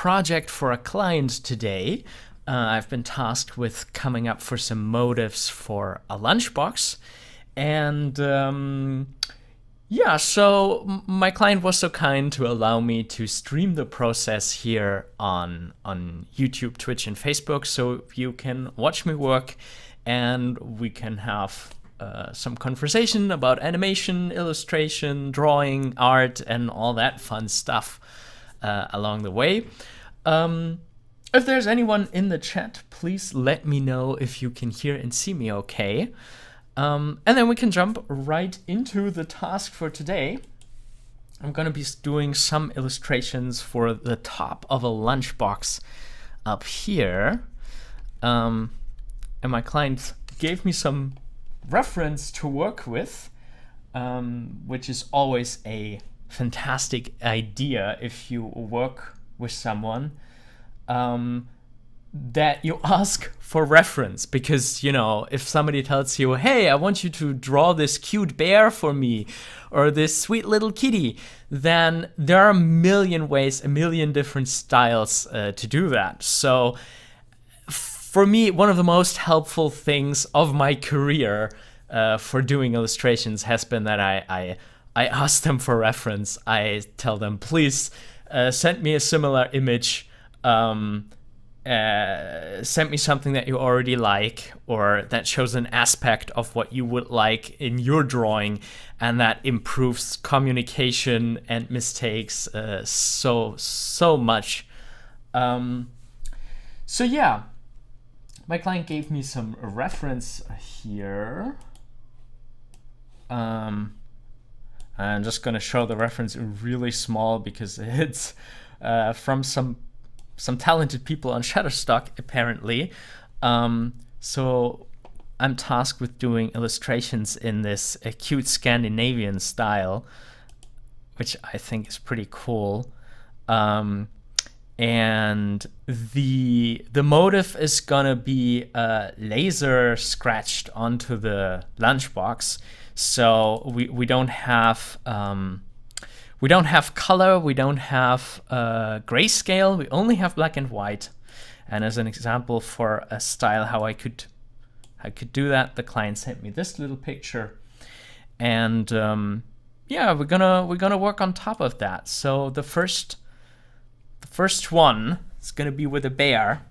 project for a client today. I've been tasked with coming up for some motifs for a lunchbox. And so my client was so kind to allow me to stream the process here on YouTube, Twitch, and Facebook, so you can watch me work and we can have some conversation about animation, illustration, drawing, art, and all that fun stuff along the way. If there's anyone in the chat, please let me know if you can hear and see me okay. And then we can jump right into the task for today. I'm going to be doing some illustrations for the top of a lunchbox up here. And my client gave me some reference to work with, which is always a fantastic idea if you work with someone, that you ask for reference, because, you know, if somebody tells you, hey, I want you to draw this cute bear for me or this sweet little kitty, then there are a million ways, a million different styles to do that. So for me, one of the most helpful things of my career for doing illustrations has been that I ask them for reference. I tell them, please send me a similar image, send me something that you already like or that shows an aspect of what you would like in your drawing, and that improves communication and mistakes so much. So yeah, my client gave me some reference here. I'm just gonna show the reference really small because it's from some talented people on Shutterstock, apparently. So I'm tasked with doing illustrations in this cute Scandinavian style, which I think is pretty cool. And the motif is gonna be laser scratched onto the lunchbox. So we don't have color, we don't have grayscale, we only have black and white. And as an example for a style how I could do that, the client sent me this little picture. And we're gonna work on top of that. So the first one is gonna be with a bear.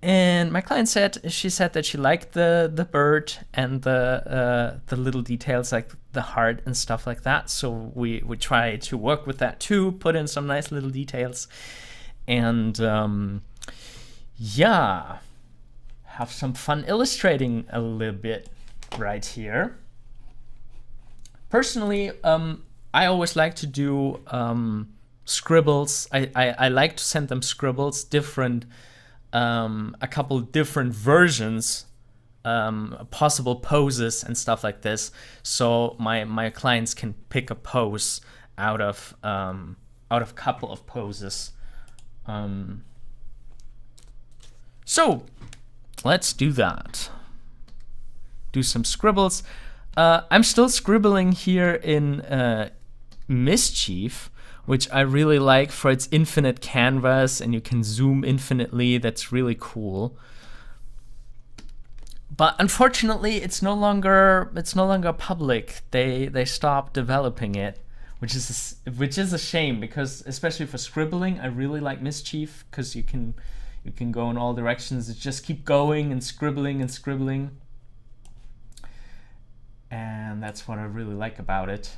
And my client said that she liked the bird and the little details like the heart and stuff like that. So we try to work with that too, put in some nice little details, and have some fun illustrating a little bit right here. Personally, I always like to do scribbles. I like to send them scribbles, different. A couple different versions, possible poses and stuff like this, so my clients can pick a pose out of a couple of poses. So let's do that. Do some scribbles. I'm still scribbling here in Mischief, which I really like for its infinite canvas, and you can zoom infinitely. That's really cool. But unfortunately, it's no longer public. They stopped developing it, which is a shame, because especially for scribbling, I really like Mischief, because you can go in all directions. It just keep going and scribbling, and that's what I really like about it.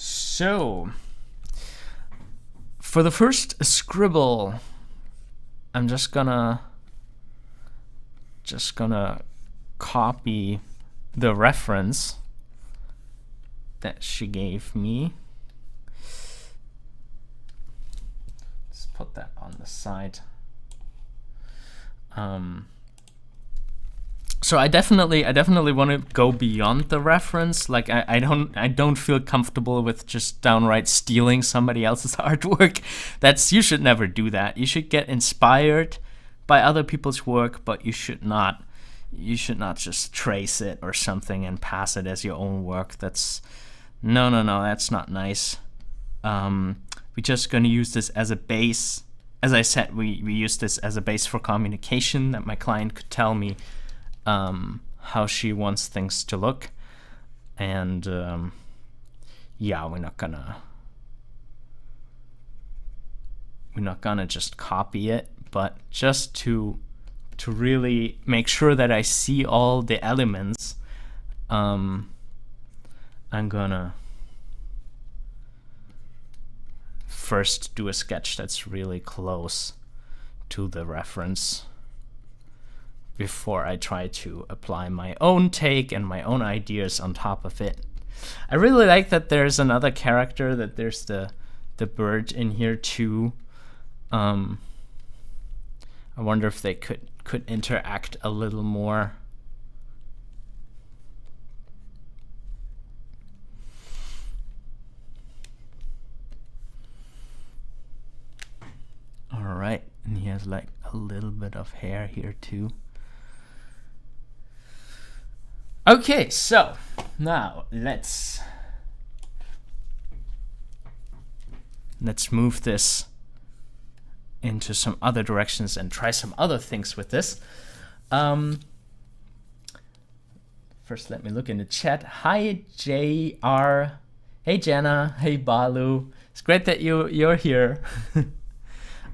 So, for the first scribble, I'm just gonna copy the reference that she gave me. Let's put that on the side. So I definitely want to go beyond the reference. Like I don't feel comfortable with just downright stealing somebody else's artwork. You should never do that. You should get inspired by other people's work, but you should not just trace it or something and pass it as your own work. That's not nice. we're just going to use this as a base. As I said, we use this as a base for communication, that my client could tell me how she wants things to look. And yeah, we're not gonna just copy it, but just to really make sure that I see all the elements, I'm gonna first do a sketch that's really close to the reference before I try to apply my own take and my own ideas on top of it. I really like that there's another character, that there's the bird in here too. I wonder if they could interact a little more. All right, and he has like a little bit of hair here too. Okay, so now let's move this into some other directions and try some other things with this. First, let me look in the chat. Hi, JR. Hey, Jenna. Hey, Balu. It's great that you're here.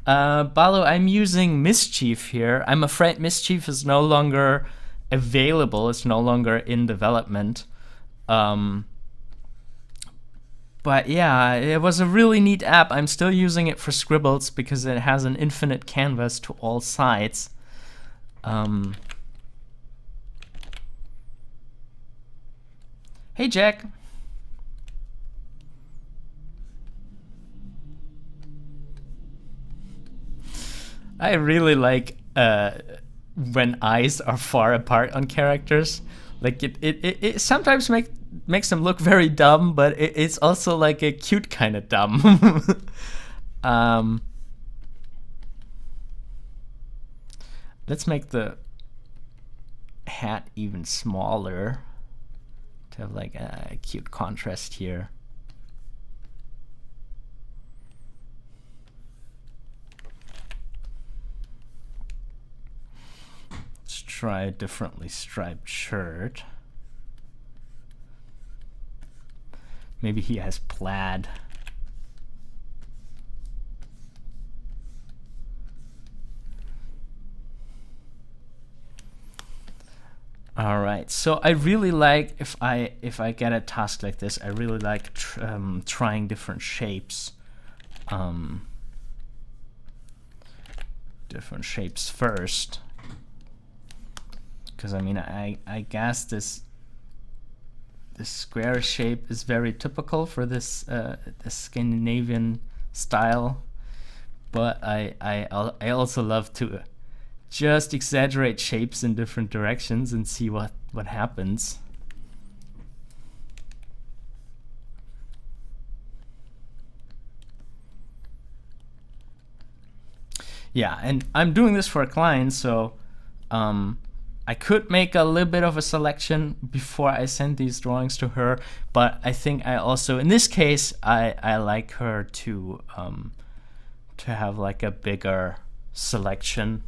Balu, I'm using Mischief here. I'm afraid Mischief is no longer available. It's no longer in development. But yeah, it was a really neat app. I'm still using it for scribbles because it has an infinite canvas to all sides. Hey, Jack. I really like when eyes are far apart on characters. Like it sometimes makes them look very dumb, but it's also like a cute kind of dumb. Let's make the hat even smaller to have like a cute contrast here. Let's try a differently striped shirt. Maybe he has plaid. All right, so I really like, if I get a task like this, I really like trying different shapes. Different shapes first, because I mean, I guess this square shape is very typical for this Scandinavian style, but I also love to just exaggerate shapes in different directions and see what happens. Yeah, and I'm doing this for a client, so I could make a little bit of a selection before I send these drawings to her, but I think I also, in this case, I like her to have like a bigger selection.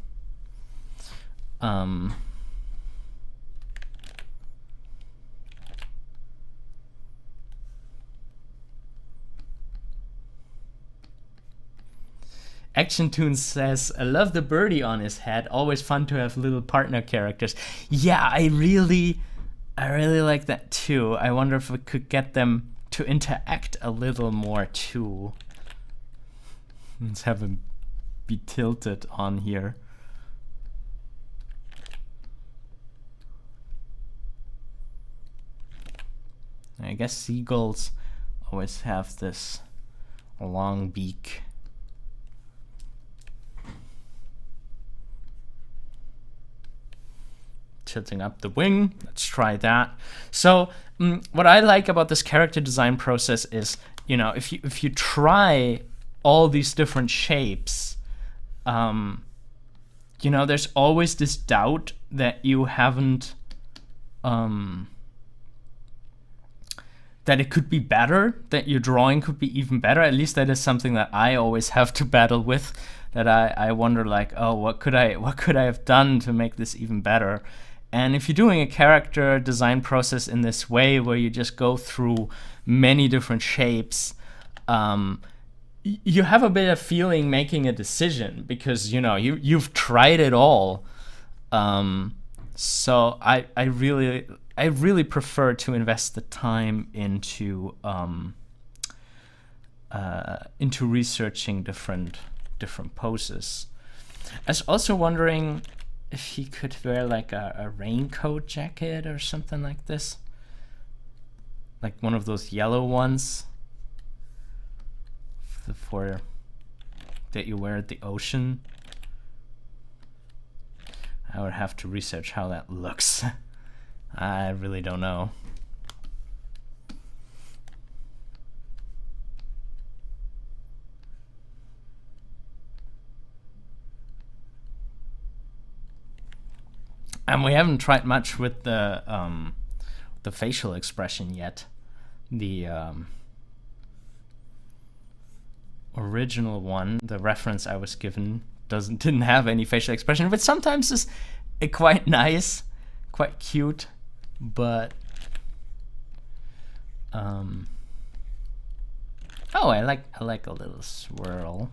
Action Tunes says, I love the birdie on his head. Always fun to have little partner characters. Yeah, I really like that too. I wonder if we could get them to interact a little more too. Let's have him be tilted on here. I guess seagulls always have this long beak. Tilting up the wing. Let's try that. So what I like about this character design process is, you know, if you try all these different shapes, you know, there's always this doubt that you haven't that it could be better, that your drawing could be even better. At least that is something that I always have to battle with, that I wonder like, oh, what could I have done to make this even better? And if you're doing a character design process in this way, where you just go through many different shapes, you have a bit of feeling making a decision, because you've tried it all. So I really prefer to invest the time into researching different poses. I was also wondering if he could wear like a raincoat jacket or something like this, like one of those yellow ones for that you wear at the ocean. I would have to research how that looks. I really don't know. And we haven't tried much with the facial expression yet. The original one, the reference I was given, didn't have any facial expression, but sometimes is quite nice, quite cute. But oh, I like a little swirl.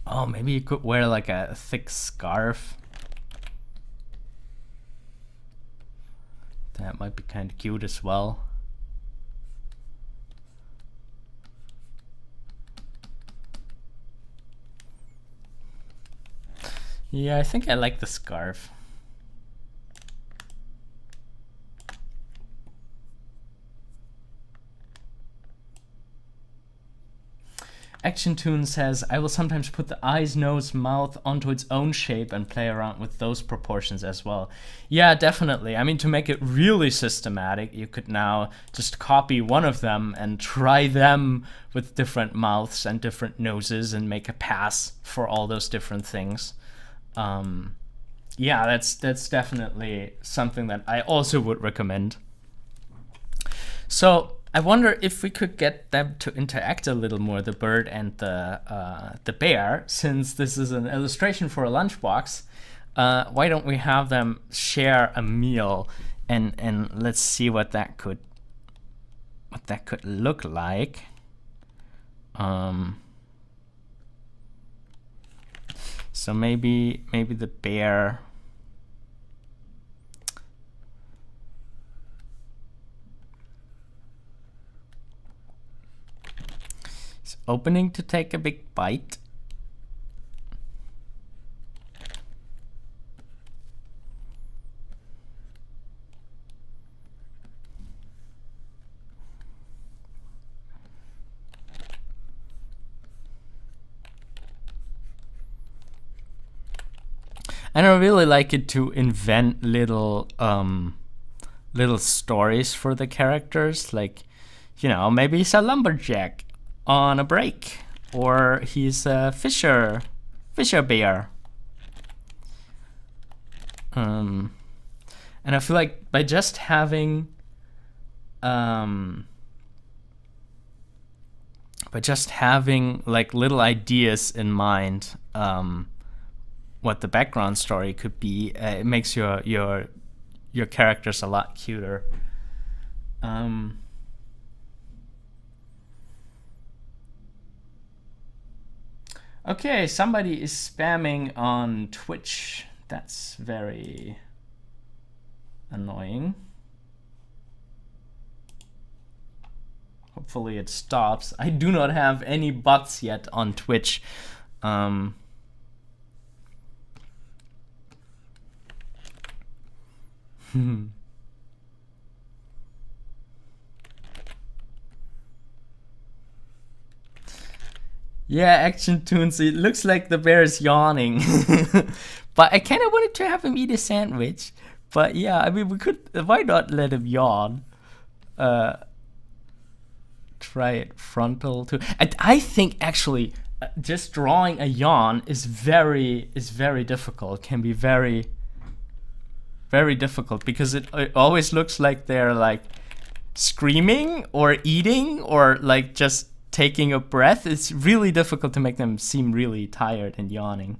Oh, maybe you could wear like a thick scarf. That might be kind of cute as well. Yeah, I think I like the scarf. Action Toon says, I will sometimes put the eyes, nose, mouth onto its own shape and play around with those proportions as well. Yeah, definitely. I mean, to make it really systematic, you could now just copy one of them and try them with different mouths and different noses and make a pass for all those different things. Yeah, that's definitely something that I also would recommend. So I wonder if we could get them to interact a little more, the bird and the bear, since this is an illustration for a lunchbox. Why don't we have them share a meal, and let's see what that could look like. So maybe the bear. Is opening to take a big bite. And I really like it to invent little stories for the characters, like, maybe he's a lumberjack on a break, or he's a fisher bear. And I feel like by just having like little ideas in mind, what the background story could be, it makes your characters a lot cuter. Okay, somebody is spamming on Twitch. That's very annoying. Hopefully it stops. I do not have any bots yet on Twitch. Yeah, Action Toons, it looks like the bear is yawning. But I kind of wanted to have him eat a sandwich. But yeah, I mean, we could, why not let him yawn? Try it frontal too. And I think actually just drawing a yawn is very difficult. Can be very difficult because it always looks like they're like screaming or eating or like just taking a breath. It's really difficult to make them seem really tired and yawning.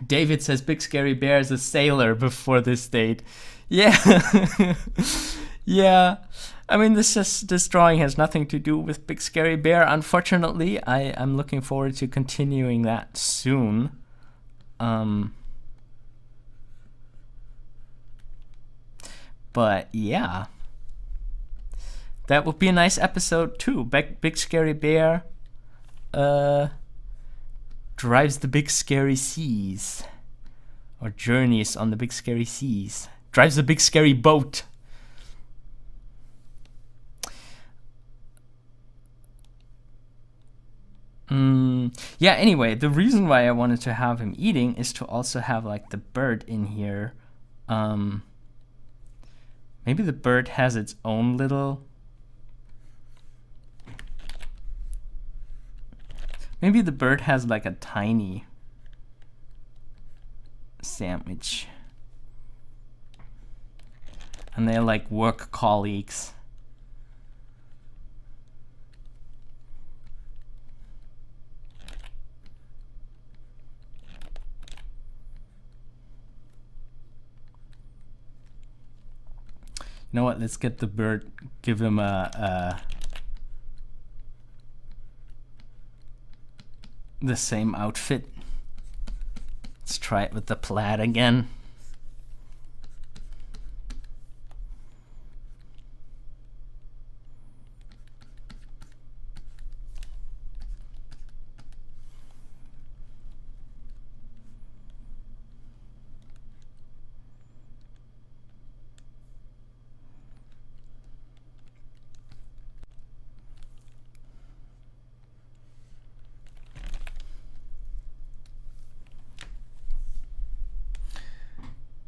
David says Big Scary Bear is a sailor before this date. Yeah. Yeah. I mean, this drawing has nothing to do with Big Scary Bear. Unfortunately, I'm looking forward to continuing that soon. But yeah, that would be a nice episode too. Big Scary Bear drives the big scary seas, or journeys on the big scary seas. Drives the big scary boat. Yeah, anyway, the reason why I wanted to have him eating is to also have like the bird in here. Maybe the bird has its own little... Maybe the bird has like a tiny sandwich. And they're like work colleagues. You know what? Let's get the bird, give him the same outfit. Let's try it with the plaid again.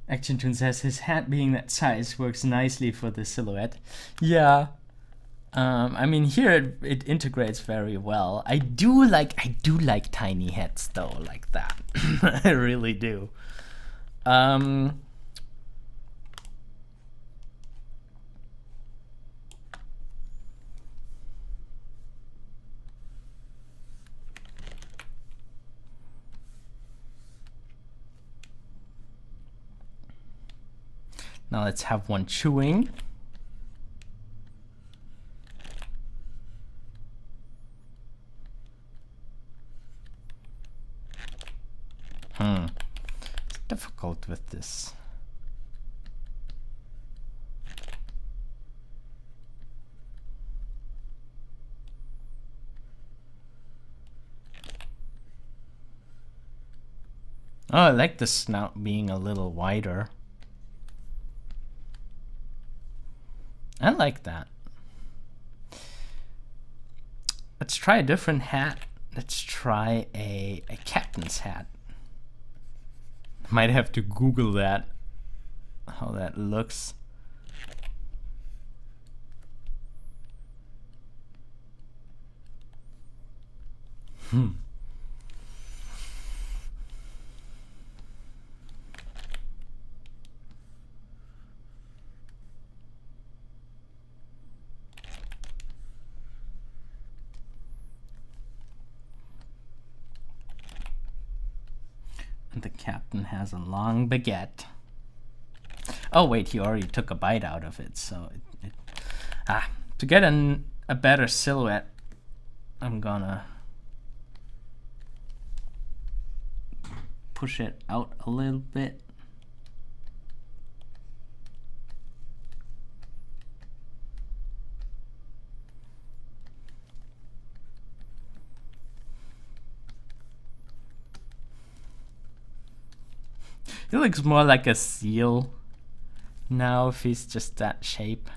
Action Toon says his hat being that size works nicely for the silhouette. Yeah. I mean, here it integrates very well. I do like tiny hats though, like that. I really do. Now let's have one chewing. It's difficult with this. Oh, I like the snout being a little wider. I like that. Let's try a different hat. Let's try a captain's hat. Might have to Google that, how that looks. The captain has a long baguette. Oh wait, he already took a bite out of it, so to get a better silhouette, I'm gonna push it out a little bit. He looks more like a seal now if he's just that shape.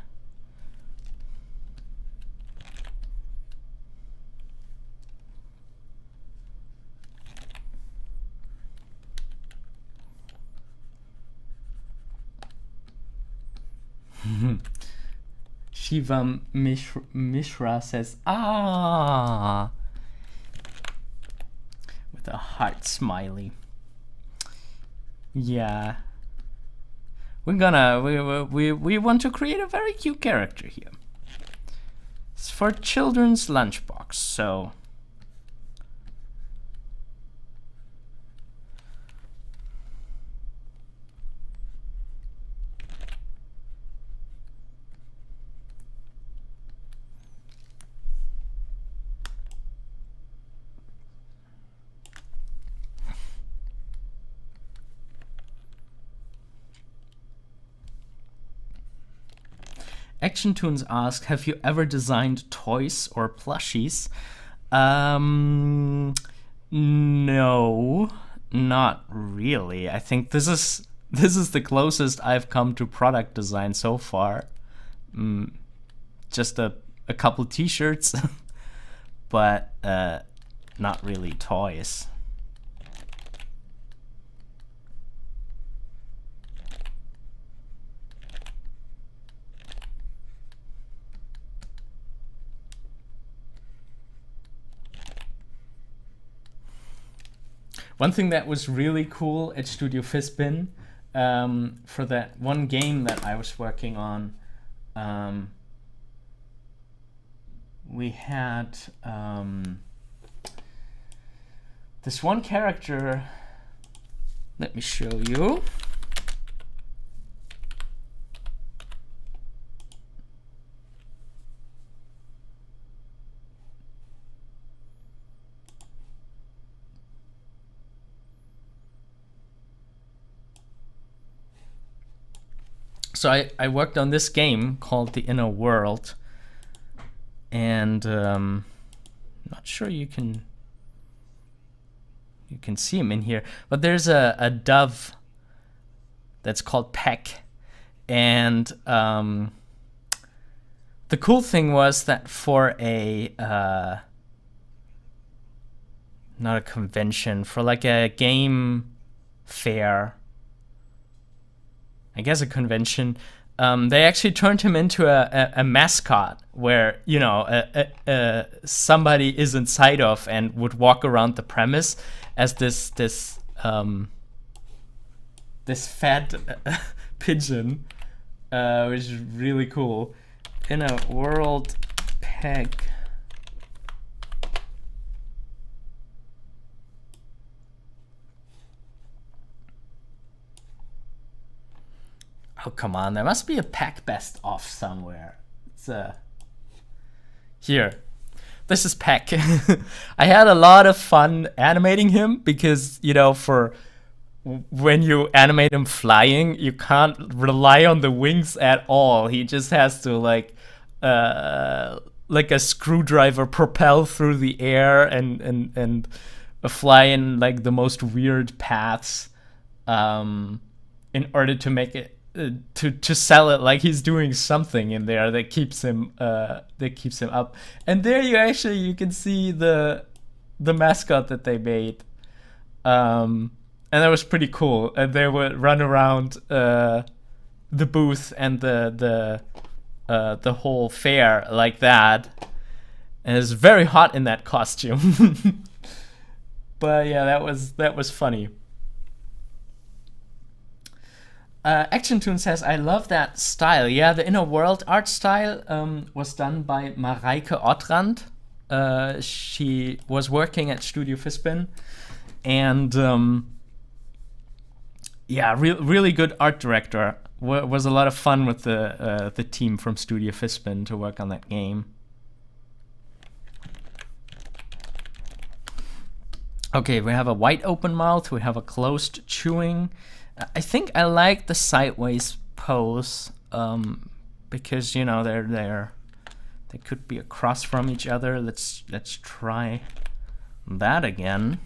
Shivam Mishra says, ah, with a heart smiley. Yeah. We want to create a very cute character here. It's for children's lunchbox, so... Action Tunes asks, have you ever designed toys or plushies? No, not really. I think this is the closest I've come to product design so far. Just a couple t-shirts, but not really toys. One thing that was really cool at Studio Fizbin, for that one game that I was working on, we had this one character. Let me show you. So I worked on this game called The Inner World, and I'm not sure you can see him in here, but there's a dove that's called Peck, and the cool thing was that for a not a convention, for like a game fair, I guess a convention, they actually turned him into a mascot where, you know, somebody is inside of and would walk around the premise as this fat pigeon, which is really cool. In a world peg. Oh, come on. There must be a pack best off somewhere. It's here. This is Peck. I had a lot of fun animating him because, you know, for when you animate him flying, you can't rely on the wings at all. He just has to like a screwdriver propel through the air and fly in like the most weird paths in order to make it to sell it like he's doing something in there that keeps him up. And there you can see the mascot that they made, and that was pretty cool. And they would run around the booth and the whole fair like that, and it's very hot in that costume. But yeah, that was funny. Action Tune says, I love that style. Yeah, the Inner World art style was done by Mareike Ottrand. She was working at Studio Fizbin, and yeah, really good art director. Was a lot of fun with the team from Studio Fizbin to work on that game. Okay, we have a wide open mouth. We have a closed chewing. I think I like the sideways pose because, you know, they could be across from each other. Let's try that again.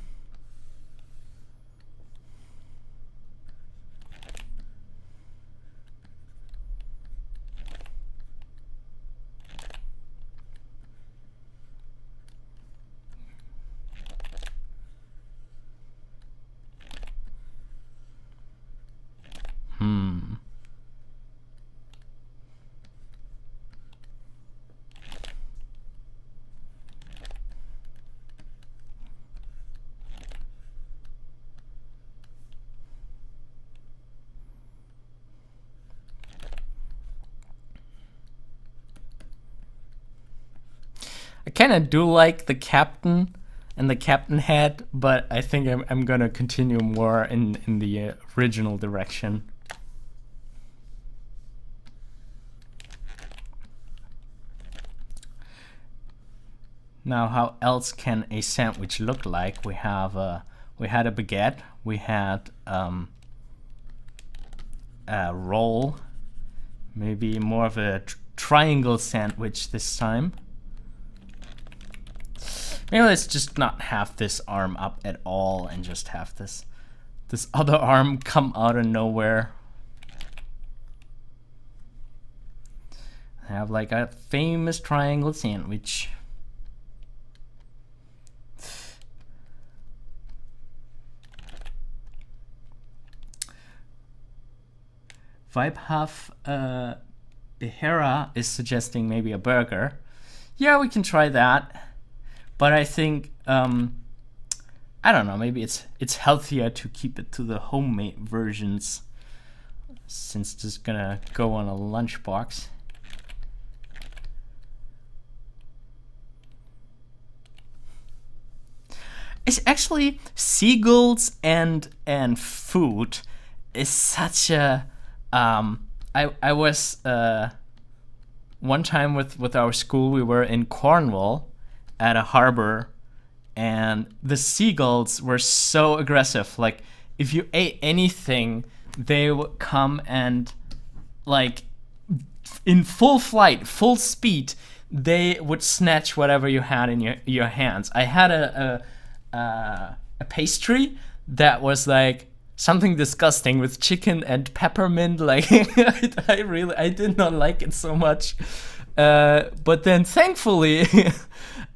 I kind of do like the captain and the captain head, but I think I'm gonna continue more in the original direction. Now, how else can a sandwich look like? We had a baguette, we had a roll, maybe more of a triangle sandwich this time. Maybe let's just not have this arm up at all and just have this other arm come out of nowhere. Have like a famous triangle sandwich. Vibehuff Behera is suggesting maybe a burger. Yeah, we can try that. But I think I don't know, maybe it's healthier to keep it to the homemade versions, since this is gonna go on a lunchbox. It's actually seagulls and food is such a I was one time with our school, we were in Cornwall at a harbor, and the seagulls were so aggressive. Like, if you ate anything, they would come and, like, in full flight, full speed, they would snatch whatever you had in your hands. I had a pastry that was like something disgusting with chicken and peppermint. Like, I did not like it so much. But then thankfully,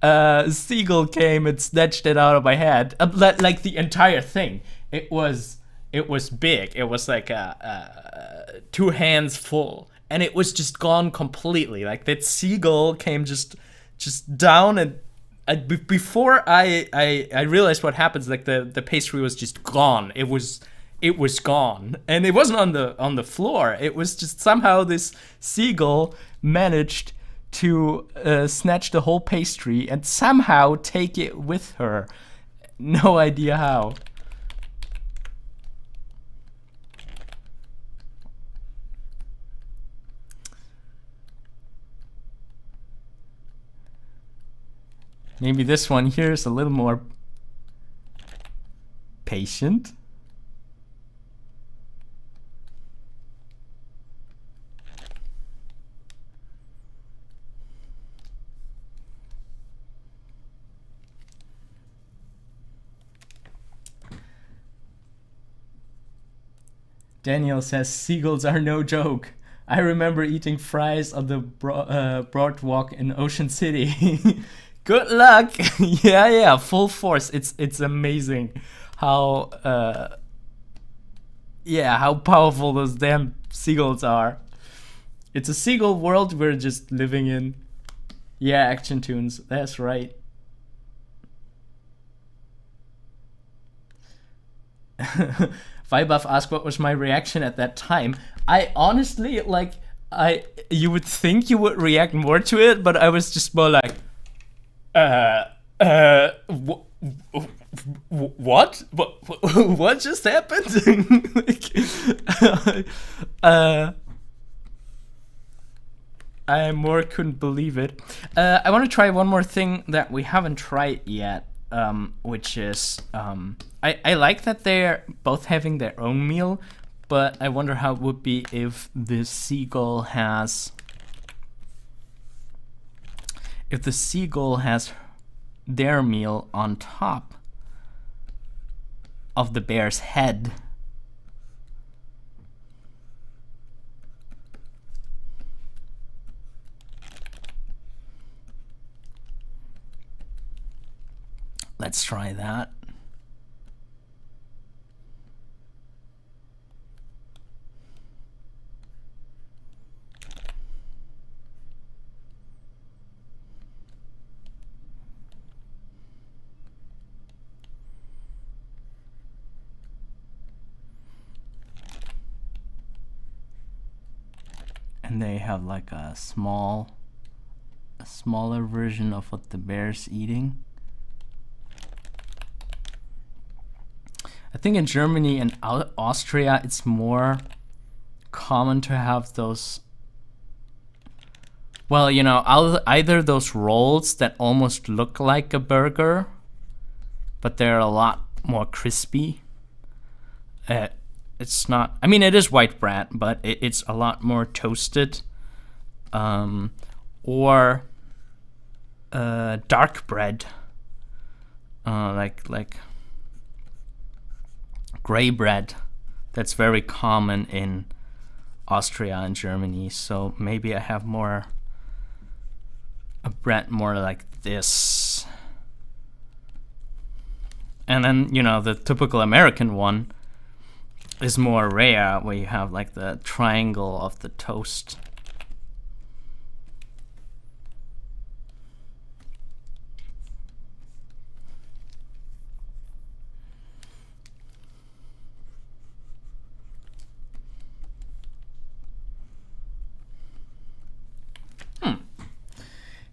a seagull came and snatched it out of my hand. Like the entire thing. It was big. It was like 2 hands full, and it was just gone completely. Like, that seagull came just down, and before I realized what happens, like the pastry was just gone. It was gone, and it wasn't on the floor. It was just somehow this seagull managed to snatch the whole pastry and somehow take it with her. No idea how. Maybe this one here is a little more patient. Daniel says seagulls are no joke. I remember eating fries on the boardwalk in Ocean City. Good luck. Yeah, full force. It's amazing how how powerful those damn seagulls are. It's a seagull world we're just living in. Yeah, Action Tunes. That's right. Vibuff asked what was my reaction at that time. I honestly, like, you would think you would react more to it, but I was just more like, what? What just happened? Like, I more couldn't believe it. I want to try one more thing that we haven't tried yet, which is, I like that they're both having their own meal, but I wonder how it would be if the seagull has their meal on top of the bear's head. Let's try that. And they have like a small smaller version of what the bear's eating. I think in Germany and Austria it's more common to have those, well, you know, either those rolls that almost look like a burger, but they're a lot more crispy. It's not, I mean, it is white bread, but it's a lot more toasted. Or dark bread, like gray bread. That's very common in Austria and Germany. So maybe I have a bread more like this. And then, you know, the typical American one is more rare, where you have like the triangle of the toast.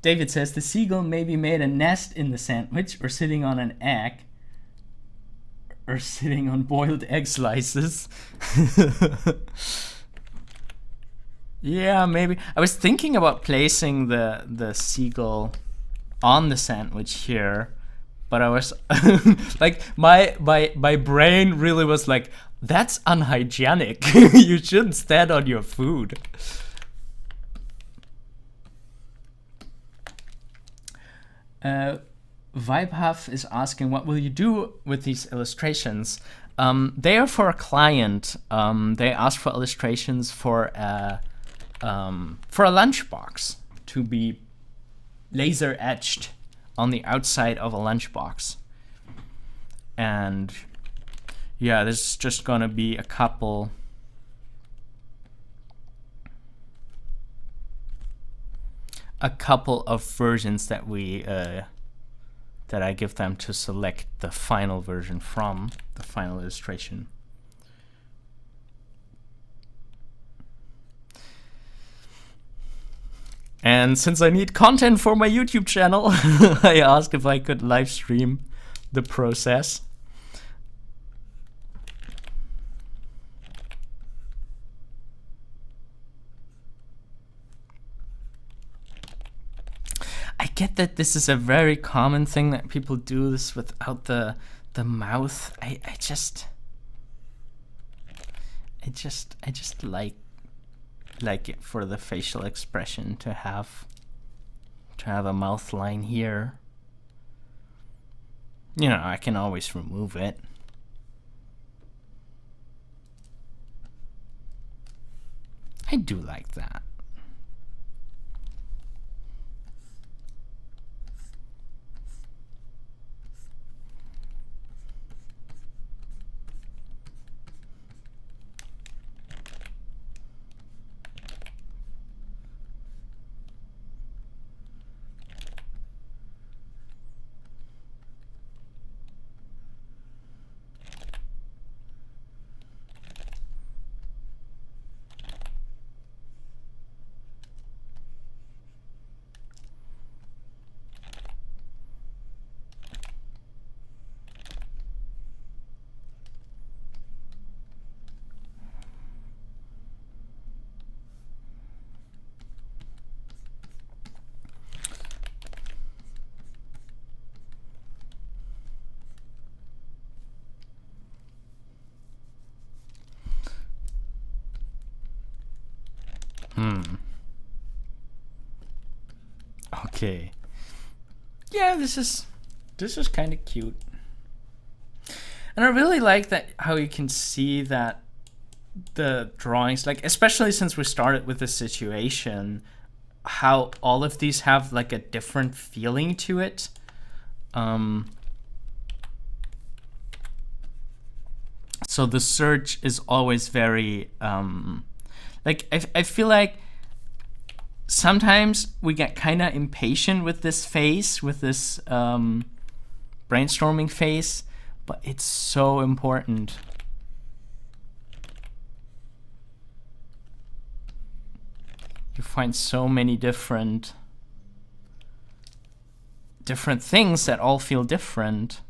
David says the seagull maybe made a nest in the sandwich, or sitting on an egg, or sitting on boiled egg slices. Yeah, maybe. I was thinking about placing the seagull on the sandwich here, but I was like, my brain really was like, that's unhygienic. You shouldn't stand on your food. Vibehuff is asking, what will you do with these illustrations? They are for a client. They asked for illustrations for a lunchbox to be laser etched on the outside of a lunchbox. And yeah, this is just gonna be a couple of versions that that I give them to select the final version from, the final illustration. And since I need content for my YouTube channel, I asked if I could live stream the process. I get that this is a very common thing that people do this without the mouth. I just like it for the facial expression to have a mouth line here. You know, I can always remove it. I do like that. Okay. Yeah, this is kind of cute. And I really like that how you can see that the drawings, like especially since we started with the situation, how all of these have like a different feeling to it. So the search is always very like I feel like sometimes we get kind of impatient with this phase, with this brainstorming phase, but it's so important. You find so many different different things that all feel different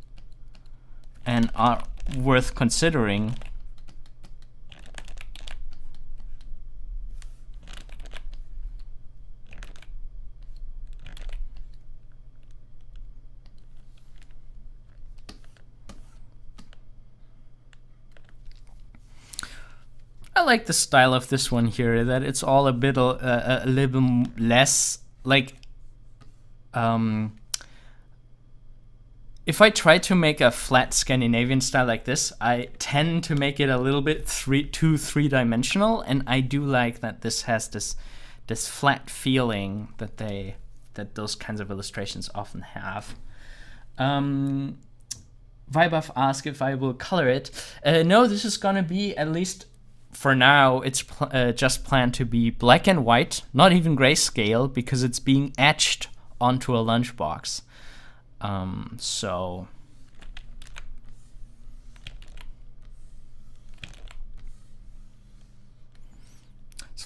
and are worth considering. I like the style of this one here, that it's all a bit a little less like if I try to make a flat Scandinavian style like this, I tend to make it a little bit too three-dimensional, and I do like that this has this flat feeling that those kinds of illustrations often have. Vibuff asked if I will color it. No, this is gonna be, at least for now, it's just planned to be black and white, not even grayscale, because it's being etched onto a lunchbox. So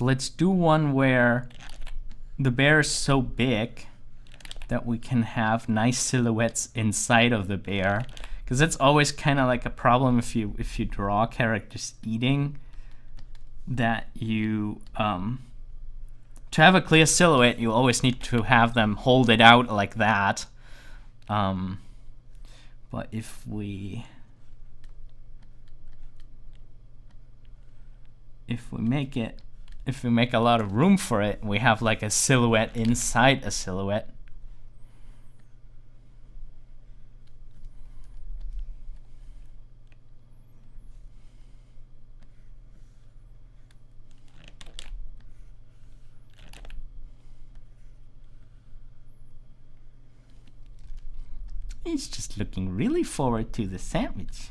let's do one where the bear is so big that we can have nice silhouettes inside of the bear, because that's always kind of like a problem if you draw characters eating, that you to have a clear silhouette, you always need to have them hold it out like that. But if we make a lot of room for it, we have like a silhouette inside a silhouette. He's just looking really forward to the sandwich.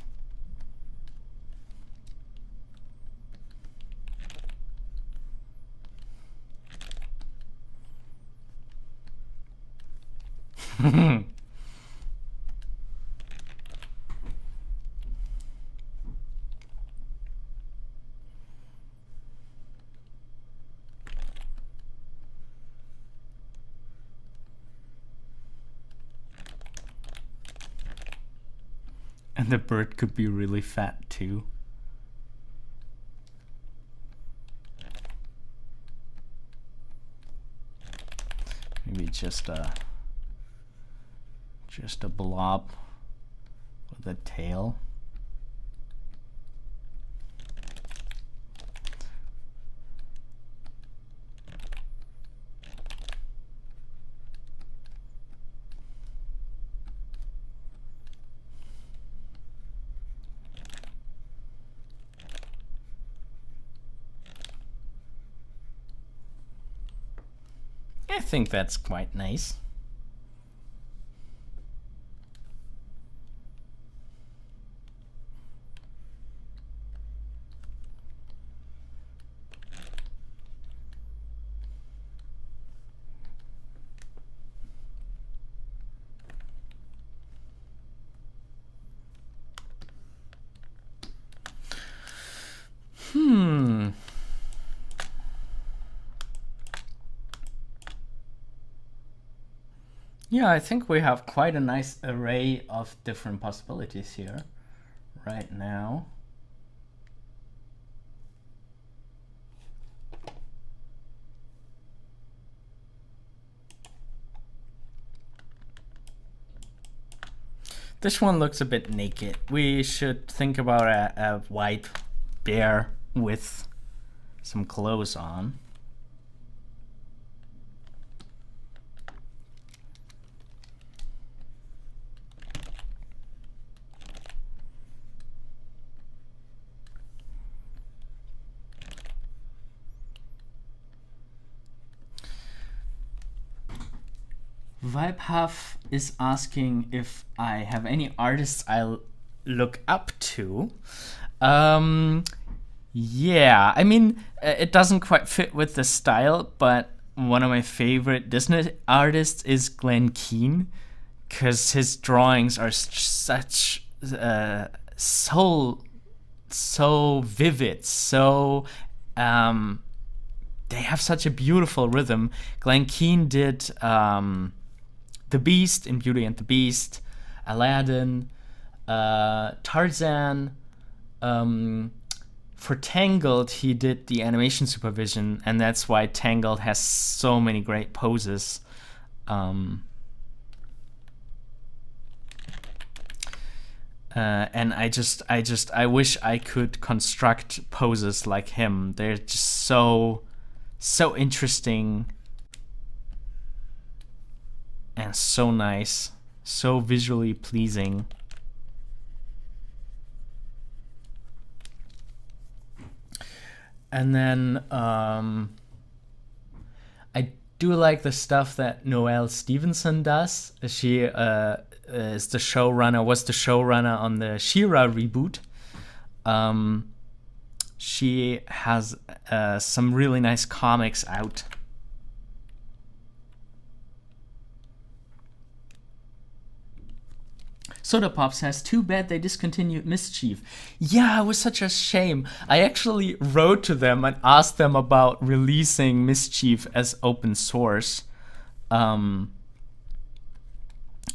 And the bird could be really fat too. Maybe just a blob with a tail. I think that's quite nice. Yeah, I think we have quite a nice array of different possibilities here right now. This one looks a bit naked. We should think about a white bear with some clothes on. Vibehuff is asking if I have any artists I look up to. Yeah, I mean, it doesn't quite fit with the style, but one of my favorite Disney artists is Glen Keane, because his drawings are such so vivid, so they have such a beautiful rhythm. Glen Keane did The Beast in Beauty and the Beast, Aladdin, Tarzan. For Tangled, he did the animation supervision, and that's why Tangled has so many great poses. And I wish I could construct poses like him. They're just so interesting and so nice, so visually pleasing. And then I do like the stuff that Noelle Stevenson does. She is the showrunner, was the showrunner on the She-Ra reboot. She has some really nice comics out. Soda Pop says, too bad they discontinued Mischief. Yeah, it was such a shame. I actually wrote to them and asked them about releasing Mischief as open source. And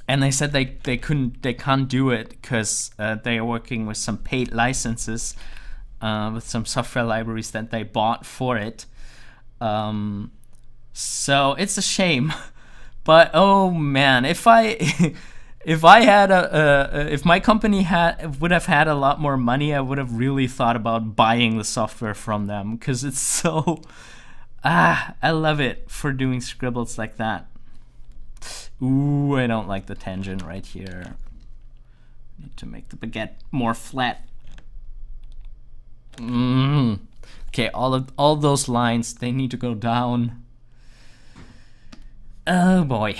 they said they can't do it because they are working with some paid licenses, with some software libraries that they bought for it. So it's a shame. But oh man, if my company would have had a lot more money, I would have really thought about buying the software from them, because it's so I love it for doing scribbles like that. Ooh, I don't like the tangent right here. Need to make the baguette more flat. Okay, all those lines, they need to go down. Oh boy.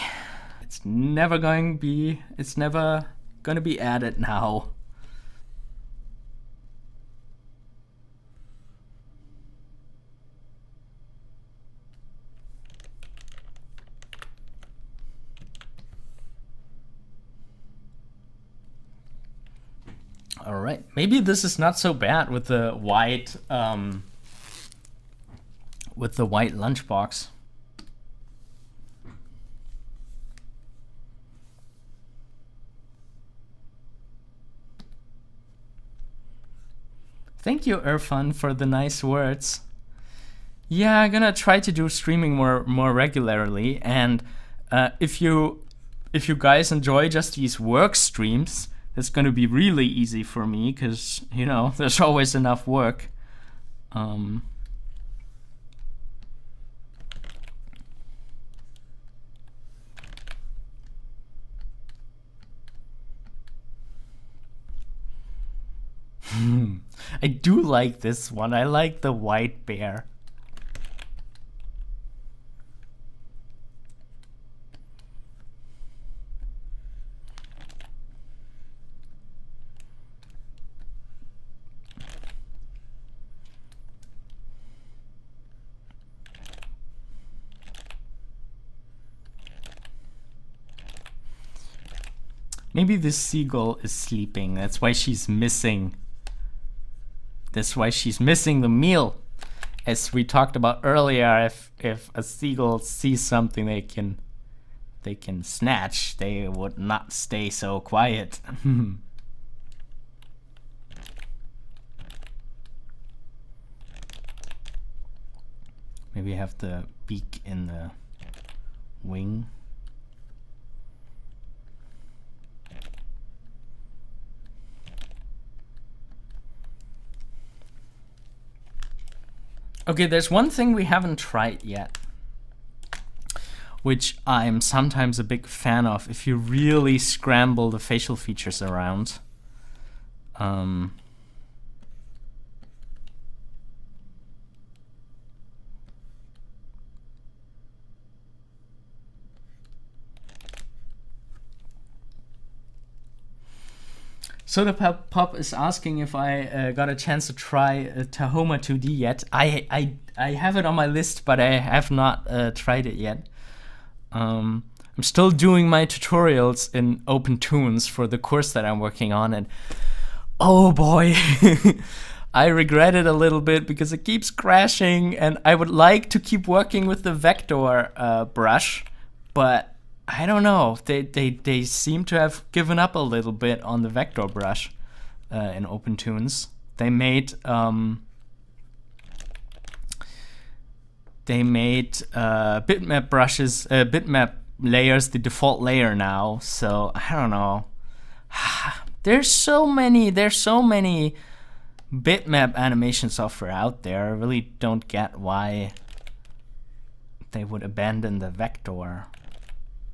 It's never gonna be added now. All right, maybe this is not so bad with the white lunchbox. Thank you, Irfan, for the nice words. Yeah, I'm gonna try to do streaming more regularly, and if you guys enjoy just these work streams, it's gonna be really easy for me, because there's always enough work. I do like this one. I like the white bear. Maybe this seagull is sleeping. That's why she's missing. That's why she's missing the meal. As we talked about earlier, if a seagull sees something they can snatch, they would not stay so quiet. Maybe have the beak in the wing. Okay, there's one thing we haven't tried yet, which I'm sometimes a big fan of if you really scramble the facial features around. So the Pop is asking if I got a chance to try Tahoma 2D yet. I have it on my list, but I have not tried it yet. I'm still doing my tutorials in OpenToonz for the course that I'm working on, and oh boy, I regret it a little bit because it keeps crashing, and I would like to keep working with the vector brush, but I don't know. They seem to have given up a little bit on the vector brush in OpenToonz. They made bitmap brushes, bitmap layers the default layer now. So I don't know. There's so many bitmap animation software out there. I really don't get why they would abandon the vector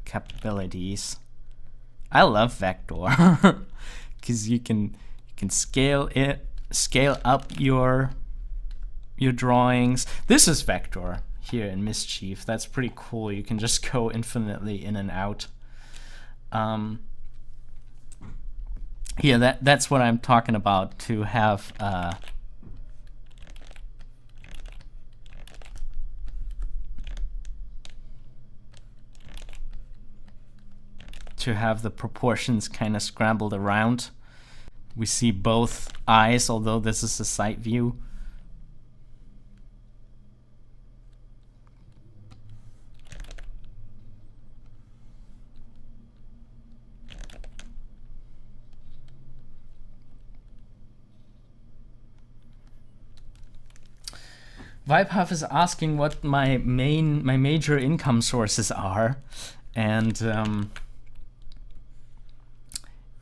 capabilities. I love vector because you can scale up your drawings. This is vector here in Mischief. That's pretty cool. You can just go infinitely in and out. Yeah, that's what I'm talking about, to have the proportions kind of scrambled around. We see both eyes, although this is a side view. Vibehuff is asking what my major income sources are, and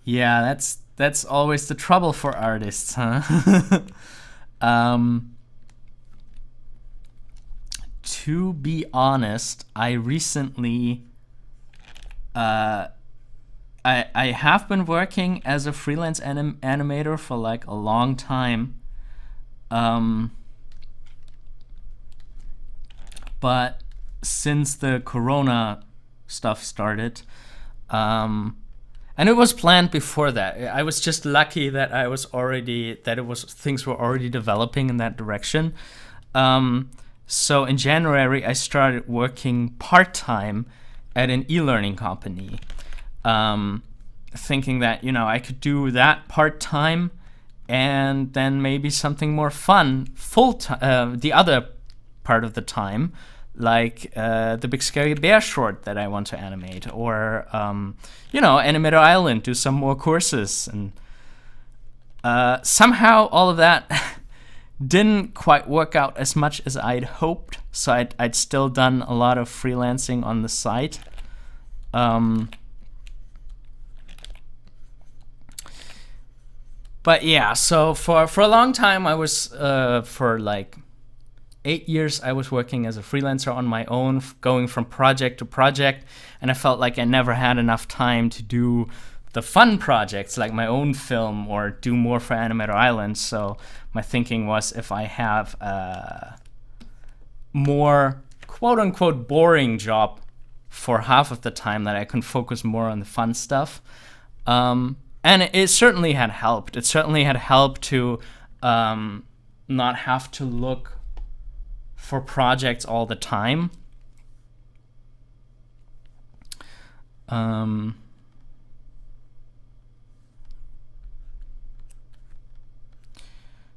yeah, that's always the trouble for artists, huh? To be honest, I recently I have been working as a freelance animator for like a long time. But since the Corona stuff started, and it was planned before that. I was just lucky that things were already developing in that direction. So in January, I started working part-time at an e-learning company, thinking that, I could do that part-time and then maybe something more fun full-time, the other part of the time, like the Big Scary Bear short that I want to animate, or Animator Island, do some more courses, and somehow all of that didn't quite work out as much as I'd hoped. So I'd still done a lot of freelancing on the side. But yeah, so for a long time, I was for like 8 years, I was working as a freelancer on my own, going from project to project, and I felt like I never had enough time to do the fun projects like my own film or do more for Animator Island. So my thinking was, if I have a more quote-unquote boring job for half of the time, that I can focus more on the fun stuff. And it certainly had helped. It certainly had helped to not have to look for projects all the time.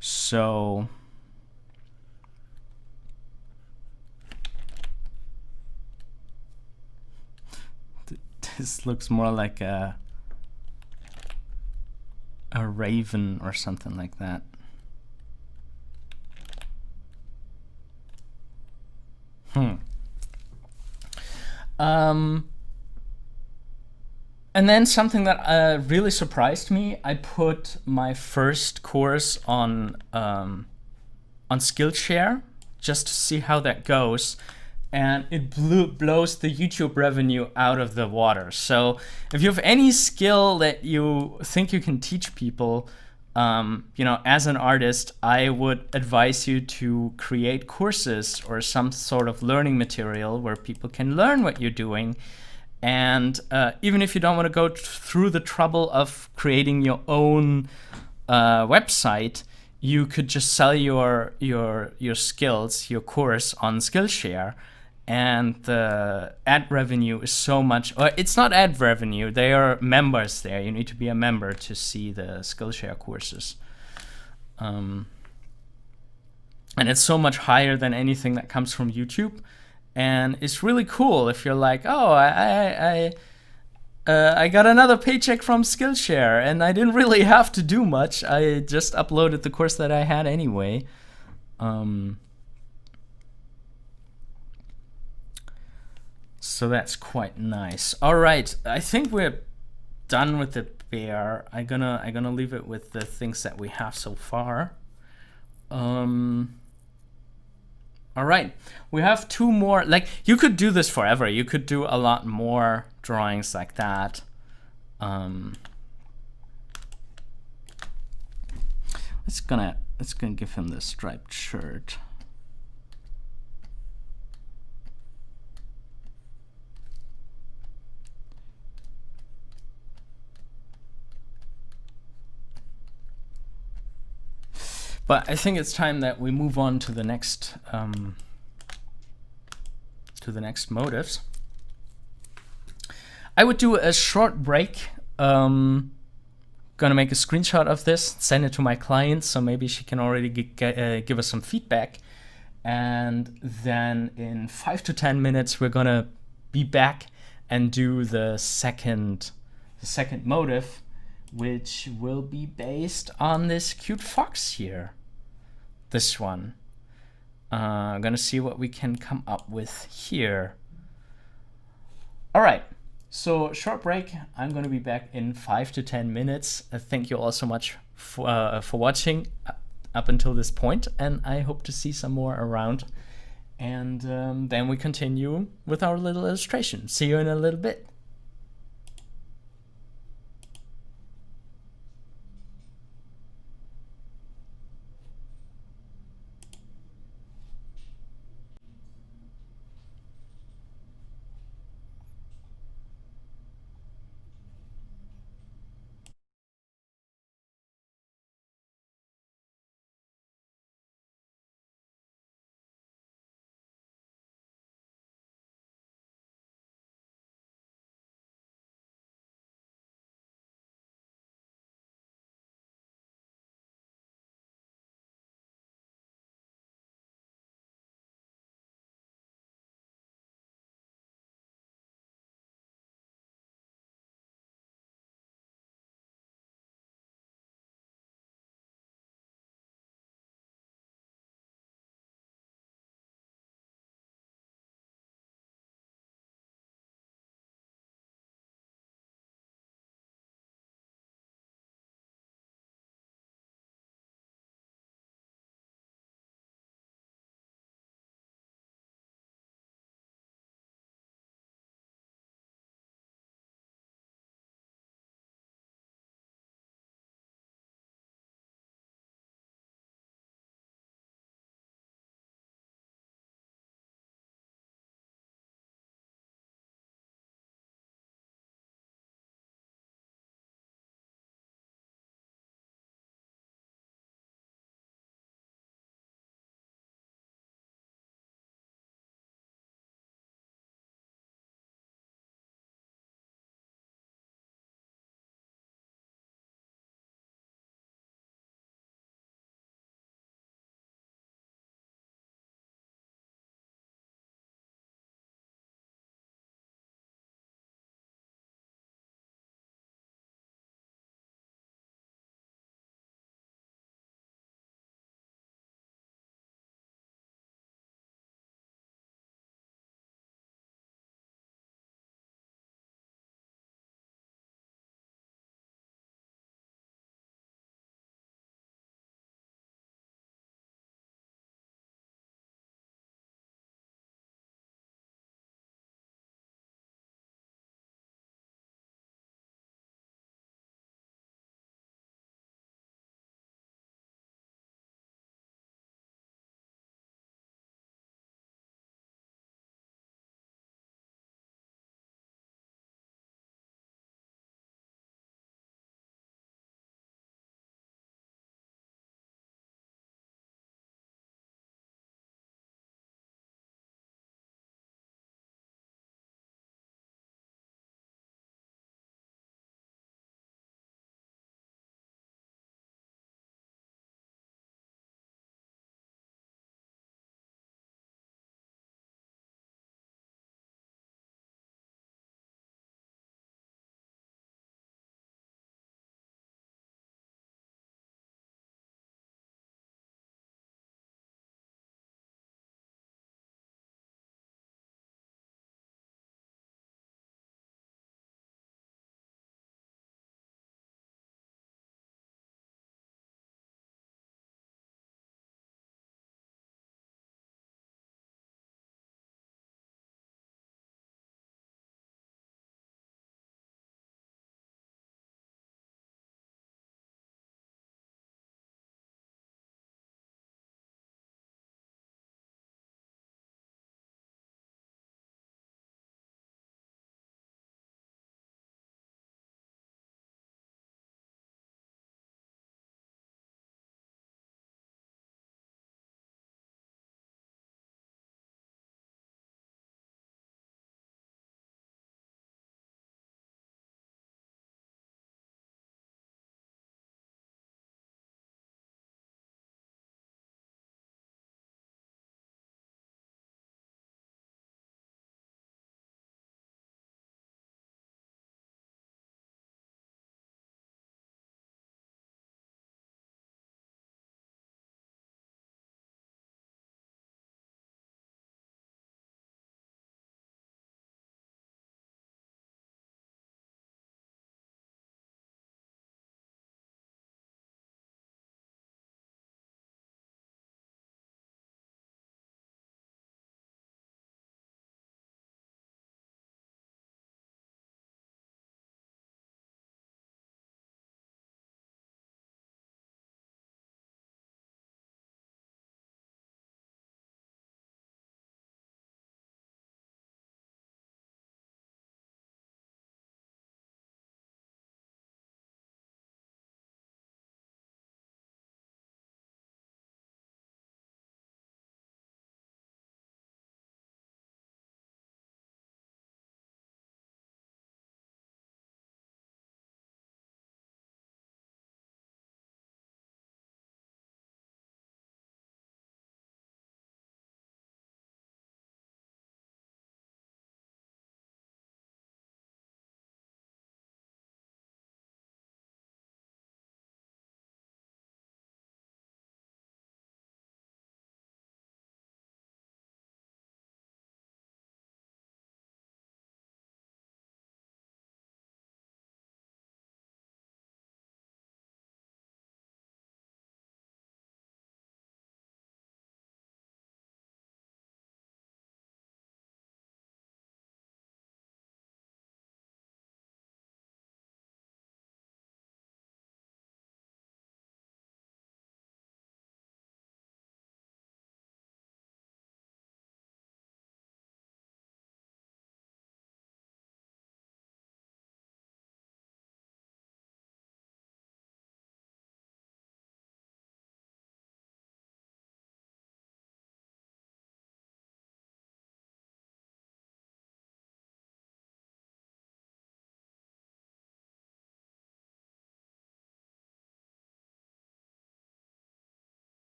So this looks more like a raven or something like that. And then something that really surprised me, I put my first course on Skillshare just to see how that goes, and it blows the YouTube revenue out of the water. So if you have any skill that you think you can teach people, as an artist, I would advise you to create courses or some sort of learning material where people can learn what you're doing. And even if you don't want to go through the trouble of creating your own website, you could just sell your skills, your course on Skillshare. And the ad revenue is so much, or it's not ad revenue, they are members there. You need to be a member to see the Skillshare courses. And it's so much higher than anything that comes from YouTube. And it's really cool if you're like, oh, I got another paycheck from Skillshare, and I didn't really have to do much. I just uploaded the course that I had anyway. So that's quite nice. All right, I think we're done with the bear. I'm gonna leave it with the things that we have so far. All right, we have 2 more. Like, you could do this forever. You could do a lot more drawings like that. Let's gonna give him the striped shirt. But I think it's time that we move on to the next motives. I would do a short break. Gonna make a screenshot of this, send it to my client, so maybe she can already give us some feedback. And then in 5 to 10 minutes, we're gonna be back and do the second motive, which will be based on this cute fox here. This one. I'm gonna see what we can come up with here. All right, so short break. I'm gonna be back in 5 to 10 minutes. Thank you all so much for watching up until this point, and I hope to see some more around. And then we continue with our little illustration. See you in a little bit.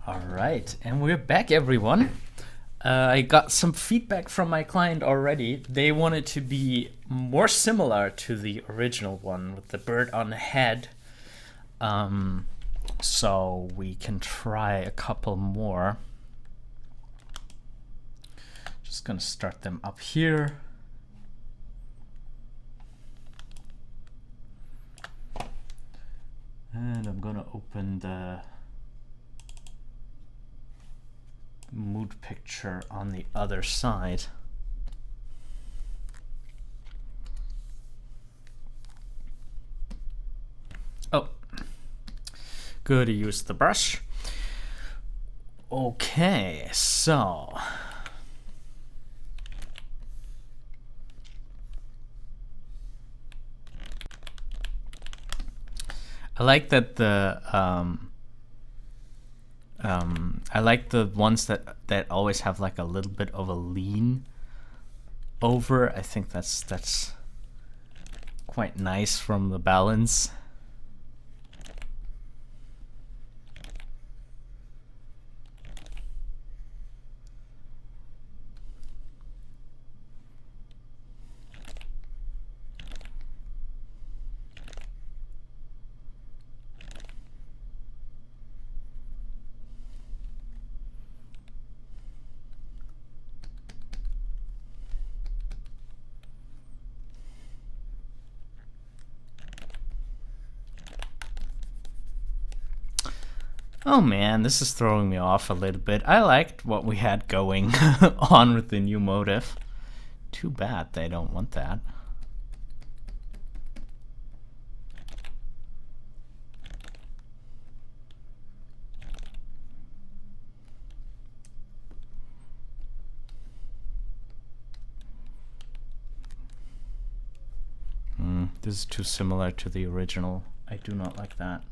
All right, and we're back, everyone. I got some feedback from my client already. They want it to be more similar to the original one with the bird on the head. So we can try a couple more. Just gonna start them up here. And I'm gonna open the mood picture on the other side. Oh, good to use the brush. Okay, so I like that the I like the ones that always have like a little bit of a lean over. I think that's quite nice from the balance. Oh man, this is throwing me off a little bit. I liked what we had going on with the new motif. Too bad they don't want that. This is too similar to the original. I do not like that.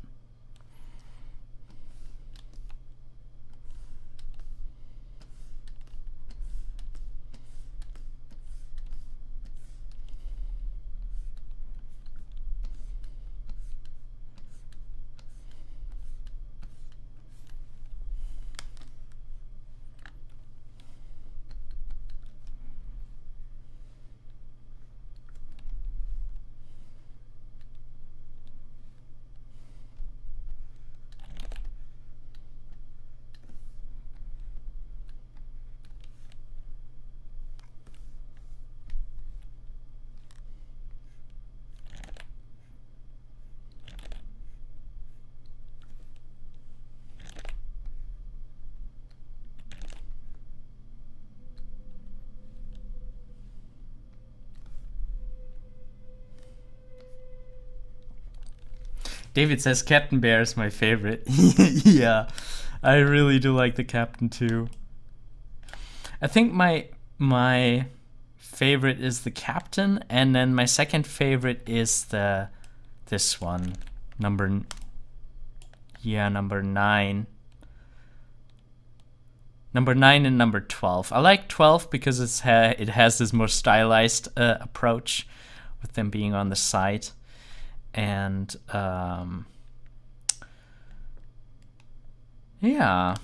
David says Captain Bear is my favorite. Yeah, I really do like the Captain too. I think my favorite is the Captain, and then my second favorite is this one, number 9. Number 9 and number 12. I like 12 because it has this more stylized approach with them being on the side. And yeah.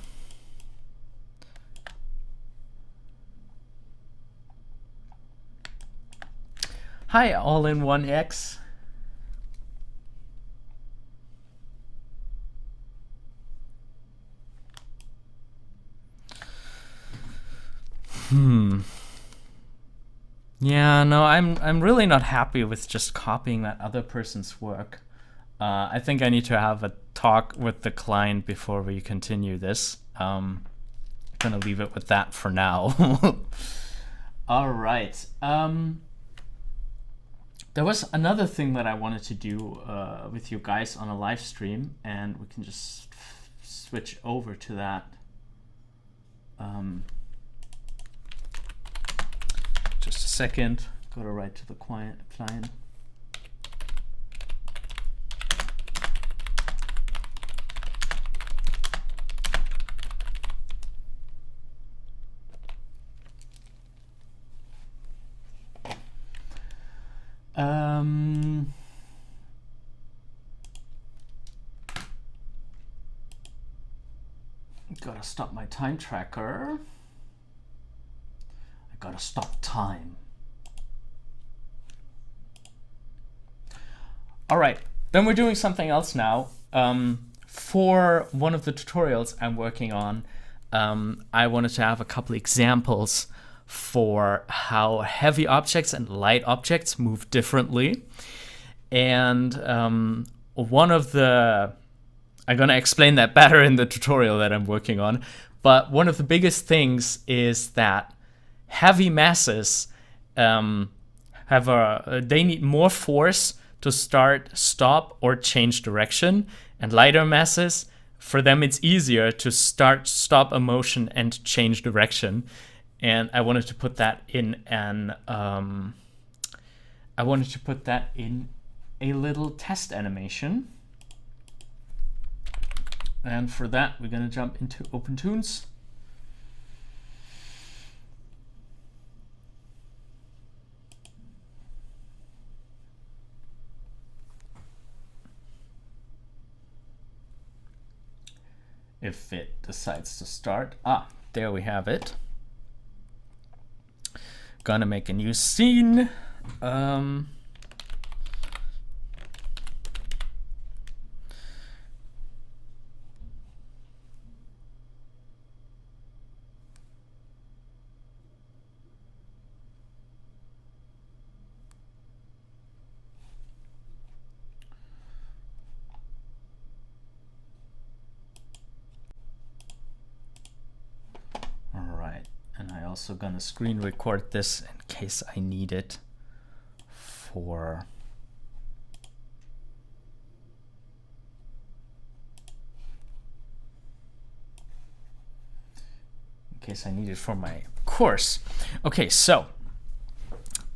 Hi, All-in-One-X. Yeah, no, I'm really not happy with just copying that other person's work. I think I need to have a talk with the client before we continue this. I'm gonna leave it with that for now. All right. There was another thing that I wanted to do with you guys on a live stream, and we can just switch over to that. Just a second. Go to right to the client. Gotta stop my time tracker. I gotta stop time. All right, then we're doing something else now. For one of the tutorials I'm working on, I wanted to have a couple examples for how heavy objects and light objects move differently. And one of the, I'm gonna explain that better in the tutorial that I'm working on, but one of the biggest things is that heavy masses they need more force to start, stop, or change direction, and lighter masses, for them it's easier to start, stop a motion and change direction. And I wanted to put that in a little test animation. And for that, we're gonna jump into OpenToonz. If it decides to start. There we have it. Gonna make a new scene. Also gonna screen record this in case I need it for my course. Okay, so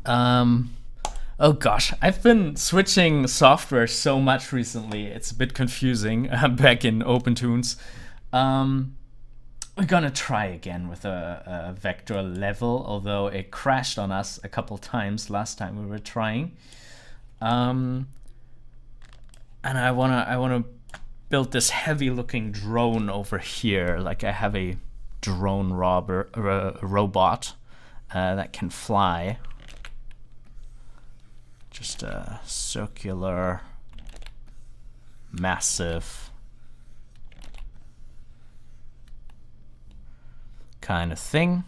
oh gosh, I've been switching software so much recently, it's a bit confusing. Back in OpenToonz. We're gonna try again with a vector level, although it crashed on us a couple times last time we were trying. And I wanna build this heavy-looking drone over here. Like I have a drone robot that can fly. Just a circular, massive kind of thing.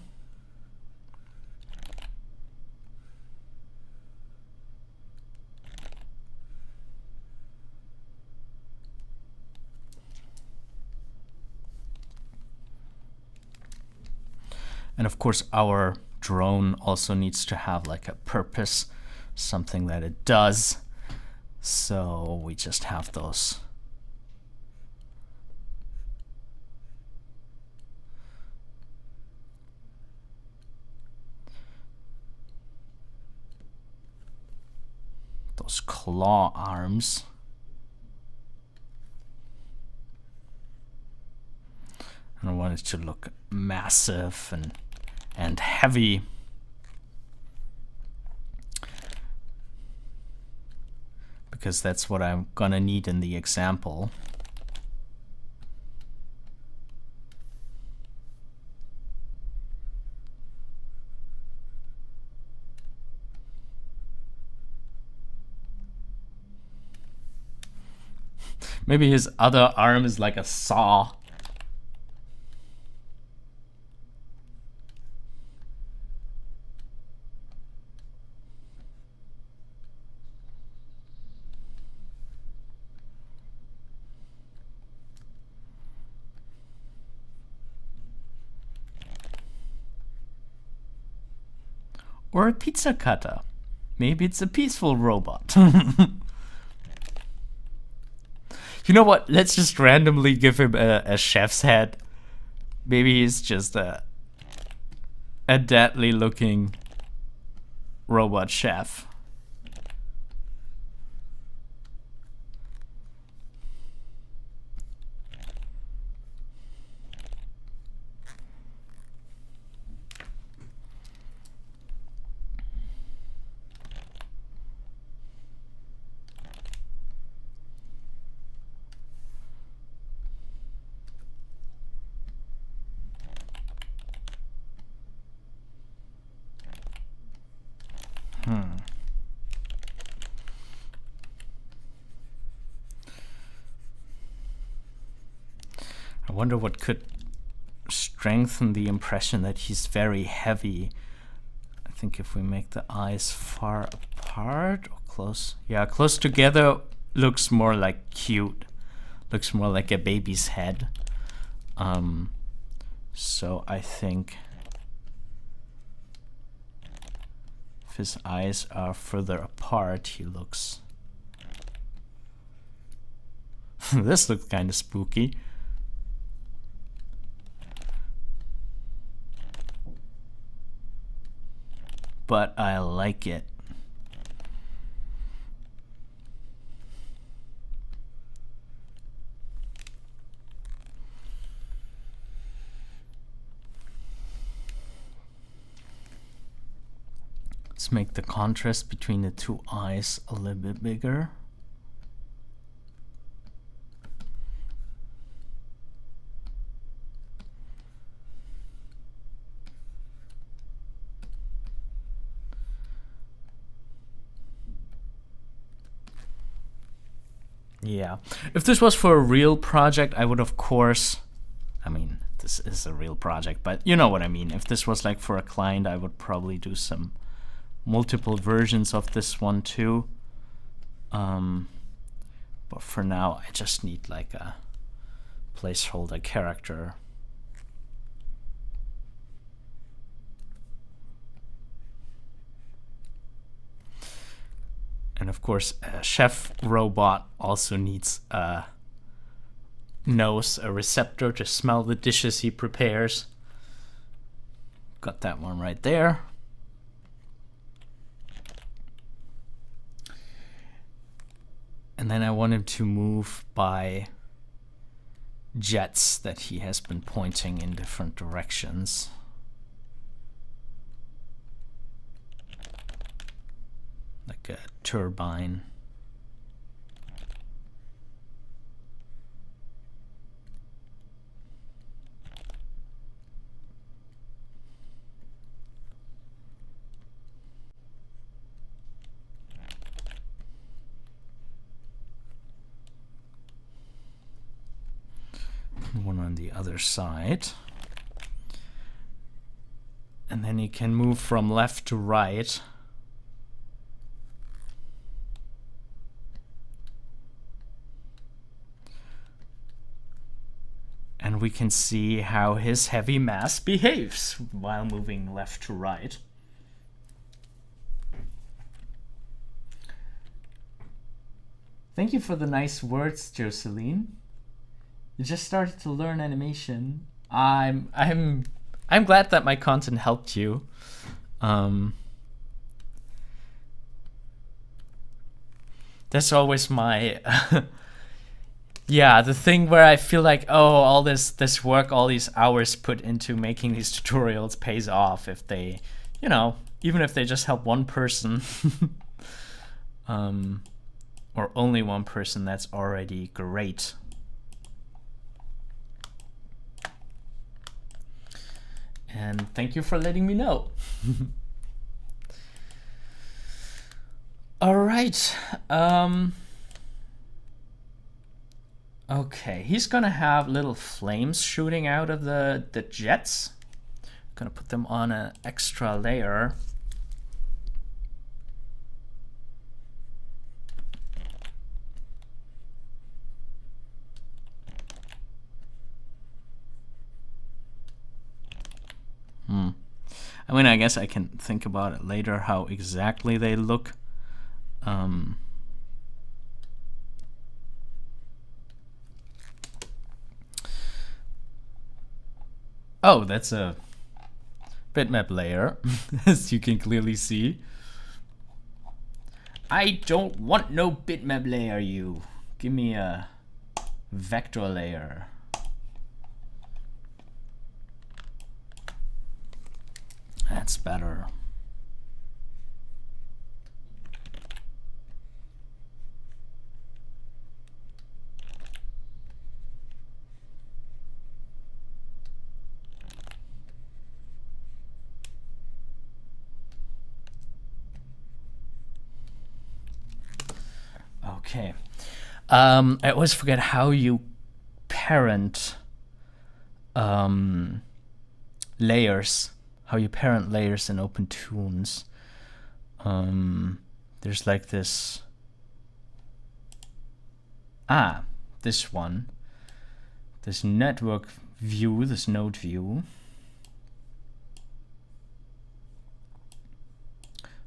And of course our drone also needs to have like a purpose, something that it does. So we just have those claw arms. And I want it to look massive and heavy. Because that's what I'm gonna need in the example. Maybe his other arm is like a saw. Or a pizza cutter. Maybe it's a peaceful robot. You know what? Let's just randomly give him a chef's head. Maybe he's just a deadly looking robot chef. I wonder what could strengthen the impression that he's very heavy. I think if we make the eyes far apart or close, yeah, close together looks more like cute, looks more like a baby's head. So I think if his eyes are further apart, he looks this looks kind of spooky. But I like it. Let's make the contrast between the two eyes a little bit bigger. Yeah, if this was for a real project, I would, of course, I mean, this is a real project, but you know what I mean. If this was like for a client, I would probably do some multiple versions of this one too. But for now, I just need like a placeholder character. And of course, Chef Robot also needs a nose, a receptor to smell the dishes he prepares. Got that one right there. And then I want him to move by jets that he has been pointing in different directions. Like a turbine. One on the other side. And then he can move from left to right. And we can see how his heavy mass behaves while moving left to right. Thank you for the nice words, Jocelyn. You just started to learn animation. I'm glad that my content helped you. That's always my yeah, the thing where I feel like, oh, all this work, all these hours put into making these tutorials pays off if they, you know, even if they just help one person, or only one person, that's already great. And thank you for letting me know. All right. Okay, he's gonna have little flames shooting out of the jets. I'm gonna put them on an extra layer. I mean, I guess I can think about it later how exactly they look. Oh, that's a bitmap layer, as you can clearly see. I don't want no bitmap layer, you. Give me a vector layer. That's better. Okay. I always forget how you parent layers, how you parent layers in OpenToonz. There's like this, this one, this network view, this node view.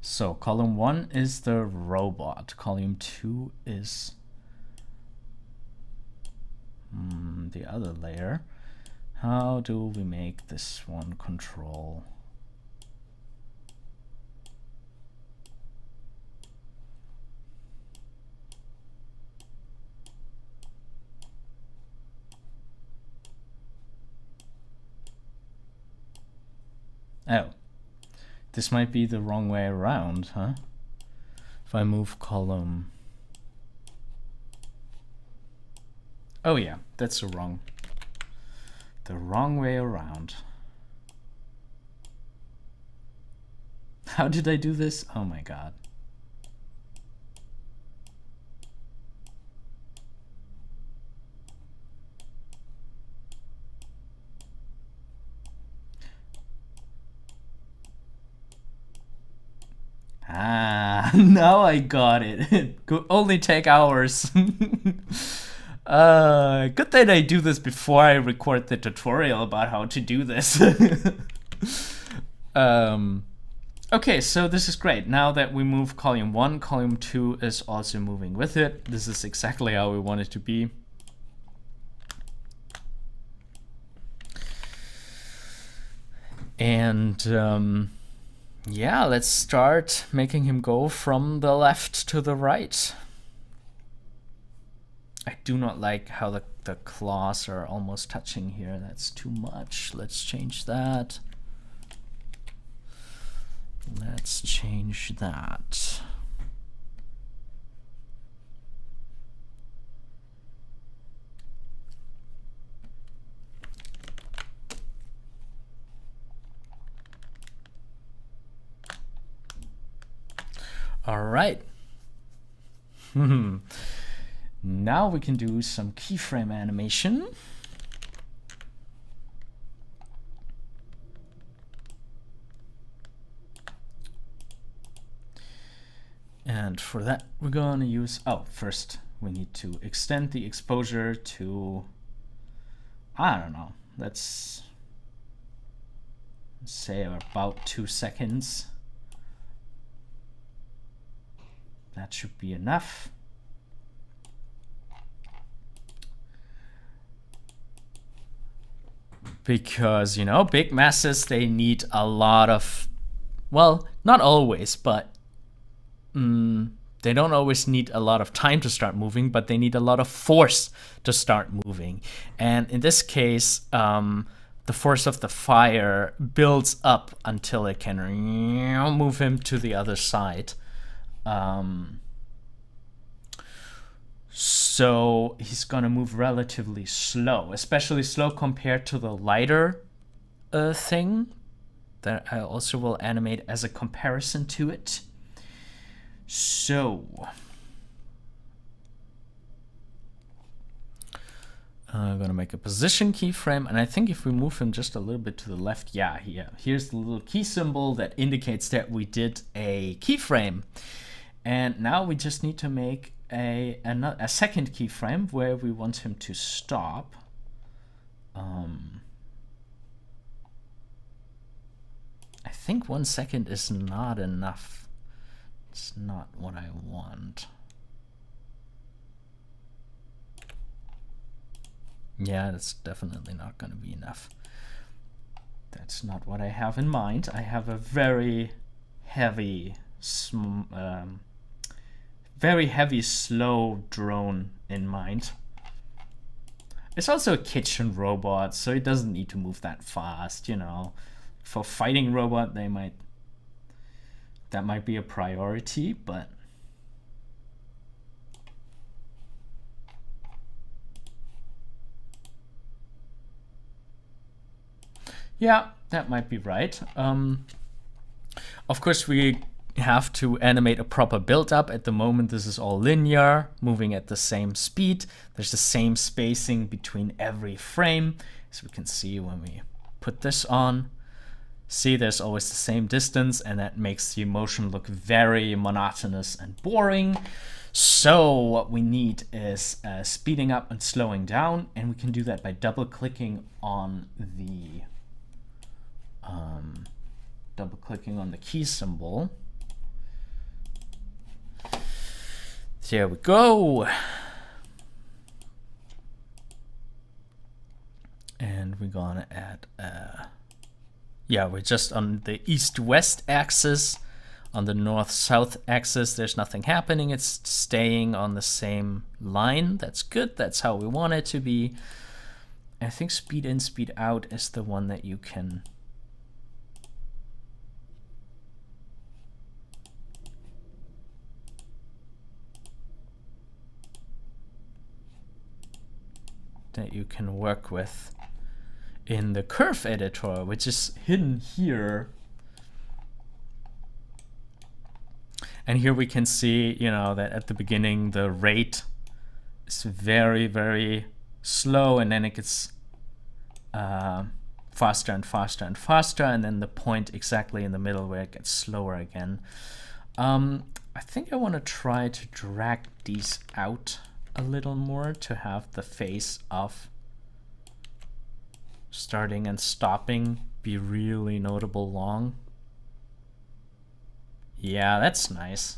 So column 1 is the robot, column 2 is the other layer. How do we make this one control? Oh, this might be the wrong way around, huh? If I move column. Oh yeah, that's the wrong way around. How did I do this? Oh my god. Now I got it. It could only take hours. Good that I do this before I record the tutorial about how to do this. Okay, so this is great. Now that we move column 1, column 2 is also moving with it. This is exactly how we want it to be. And yeah, let's start making him go from the left to the right. I do not like how the claws are almost touching here. That's too much. Let's change that. Let's change that. All right. Now we can do some keyframe animation. And for that, we're going to use, first we need to extend the exposure to, I don't know, let's say about 2 seconds. That should be enough. Because, you know, big masses, they need a lot of, well, not always, but they don't always need a lot of time to start moving, but they need a lot of force to start moving. And in this case, the force of the fire builds up until it can move him to the other side. So he's gonna move relatively slow, especially slow compared to the lighter thing that I also will animate as a comparison to it. So I'm gonna make a position keyframe, and I think if we move him just a little bit to the left, yeah, here's the little key symbol that indicates that we did a keyframe. And now we just need to make a second keyframe where we want him to stop. I think 1 second is not enough. It's not what I want. Yeah, that's definitely not going to be enough. That's not what I have in mind. I have a very heavy, slow drone in mind. It's also a kitchen robot, so it doesn't need to move that fast, you know. For fighting robot, that might be a priority, but yeah, that might be right. Of course, we have to animate a proper build-up. At the moment, this is all linear, moving at the same speed. There's the same spacing between every frame. As we can see when we put this on, see there's always the same distance, and that makes the motion look very monotonous and boring. So what we need is speeding up and slowing down, and we can do that by double-clicking on the key symbol. There we go. And we're gonna add yeah, we're just on the east-west axis. On the north-south axis, there's nothing happening. It's staying on the same line. That's good. That's how we want it to be. I think speed in, speed out is the one that you can work with in the curve editor, which is hidden here. And here we can see, you know, that at the beginning the rate is very, very slow, and then it gets faster and faster and faster, and then the point exactly in the middle where it gets slower again. I think I want to try to drag these out a little more to have the phase of starting and stopping be really notable long. Yeah, that's nice.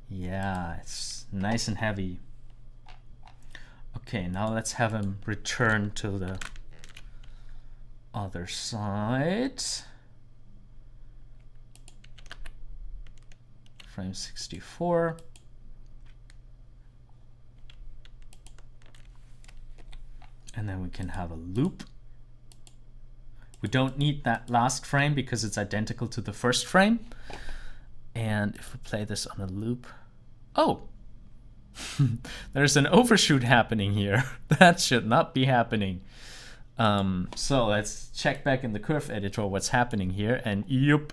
Yeah, it's nice and heavy. Okay, now let's have him return to the other side. Frame 64. And then we can have a loop. We don't need that last frame because it's identical to the first frame. And if we play this on a loop, oh, there's an overshoot happening here. That should not be happening. So let's check back in the curve editor what's happening here, and yup.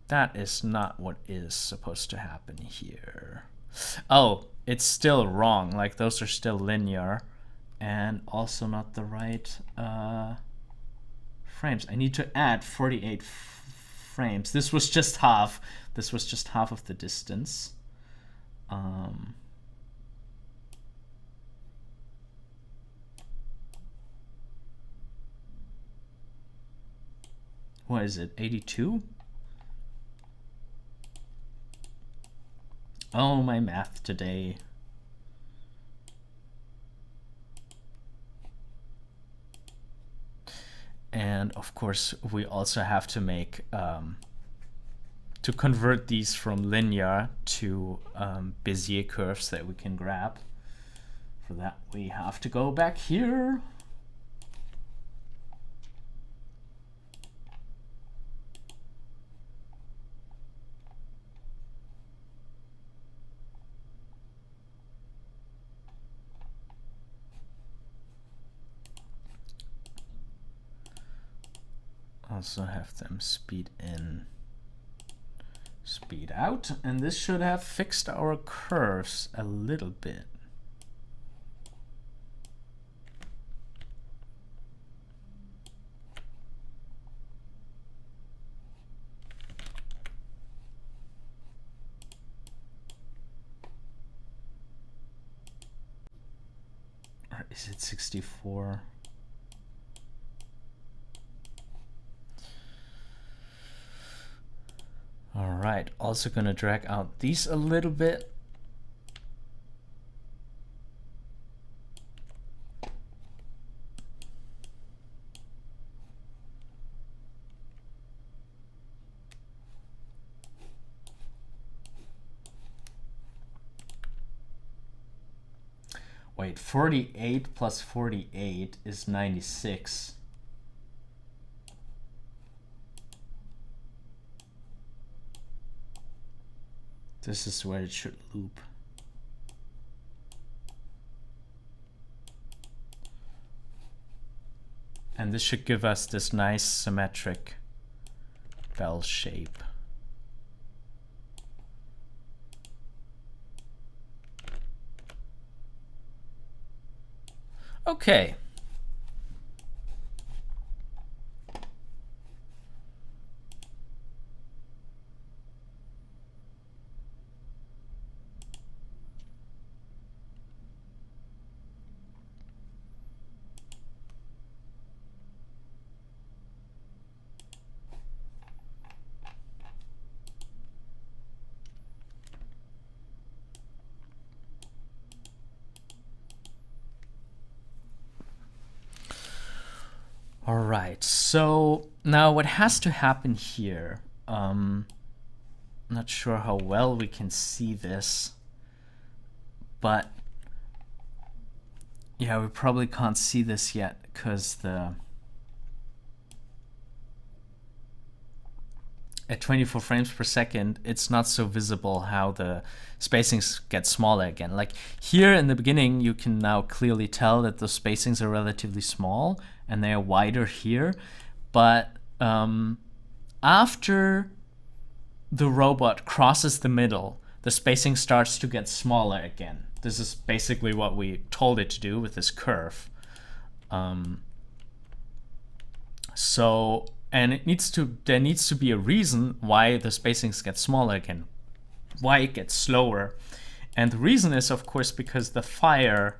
That is not what is supposed to happen here. Oh, it's still wrong. Like, those are still linear. And also not the right frames. I need to add 48 frames. This was just half. This was just half of the distance. What is it, 82? Oh, my math today. And of course, we also have to make, to convert these from linear to Bezier curves that we can grab. For that, we have to go back here. Also have them speed in, speed out, and this should have fixed our curves a little bit. Or is it 64? All right, also gonna drag out these a little bit. Wait, 48 plus 48 is 96. This is where it should loop. And this should give us this nice symmetric bell shape. Okay. All right, so now what has to happen here, not sure how well we can see this, but yeah, we probably can't see this yet because at 24 frames per second, it's not so visible how the spacings get smaller again. Like here in the beginning, you can now clearly tell that the spacings are relatively small and they are wider here. But after the robot crosses the middle, the spacing starts to get smaller again. This is basically what we told it to do with this curve. And there needs to be a reason why the spacings get smaller again, why it gets slower. And the reason is, of course, because the fire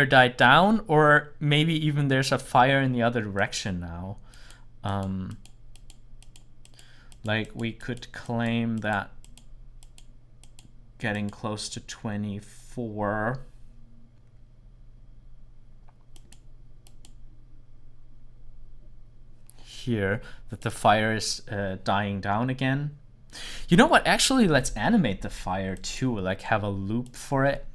died down, or maybe even there's a fire in the other direction now. Like we could claim that getting close to 24 here, that the fire is dying down again. You know what? Actually, let's animate the fire too, like have a loop for it.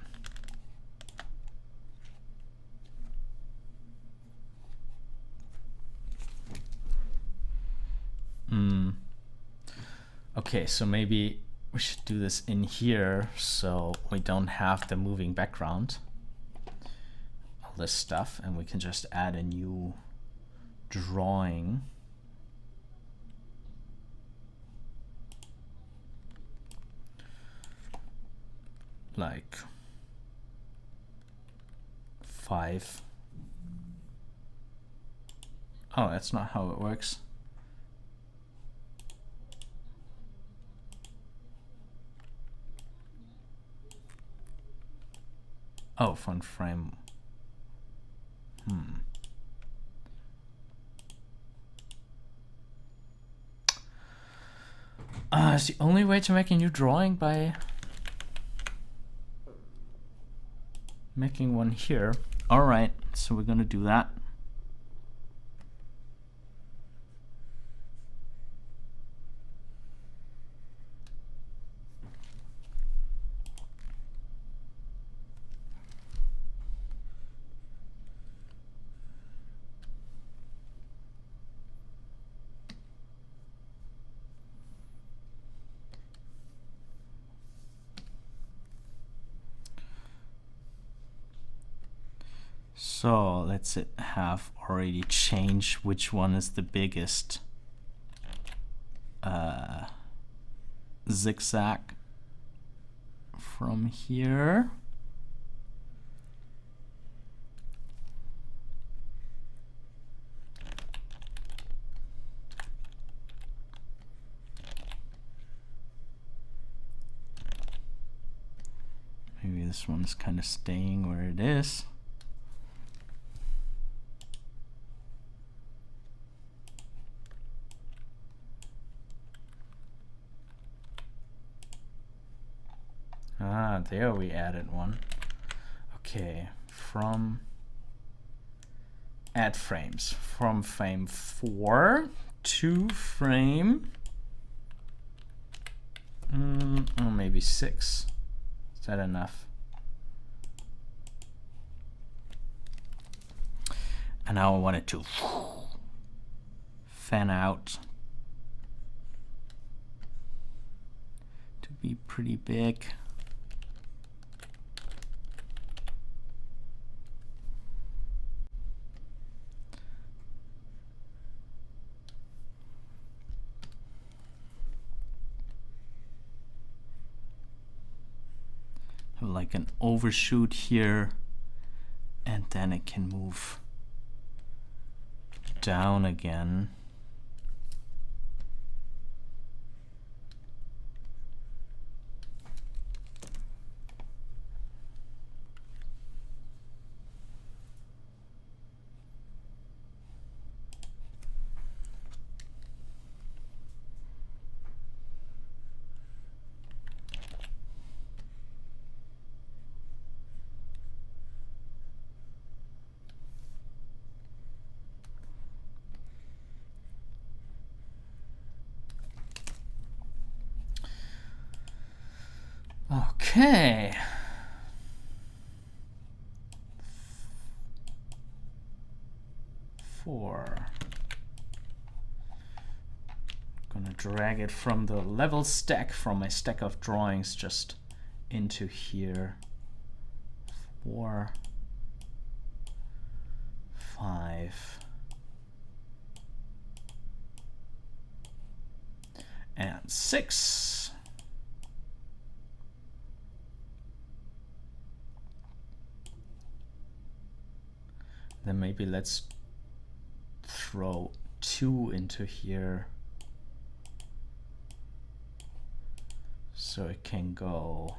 Okay, so maybe we should do this in here so we don't have the moving background, all this stuff, and we can just add a new drawing. Like 5. Oh, that's not how it works. Oh, font frame. Is the only way to make a new drawing by making one here. All right, so we're gonna do that. So let's have already changed which one is the biggest zigzag from here. Maybe this one's kind of staying where it is. Ah, there we added one. Okay, from add frames. From frame 4 to frame oh, maybe 6. Is that enough? And now I want it to fan out to be pretty big. like an overshoot here, and then it can move down again. Okay. Gonna drag it from the level stack, from my stack of drawings, just into here. 4, 5, and 6. Then maybe let's throw 2 into here so it can go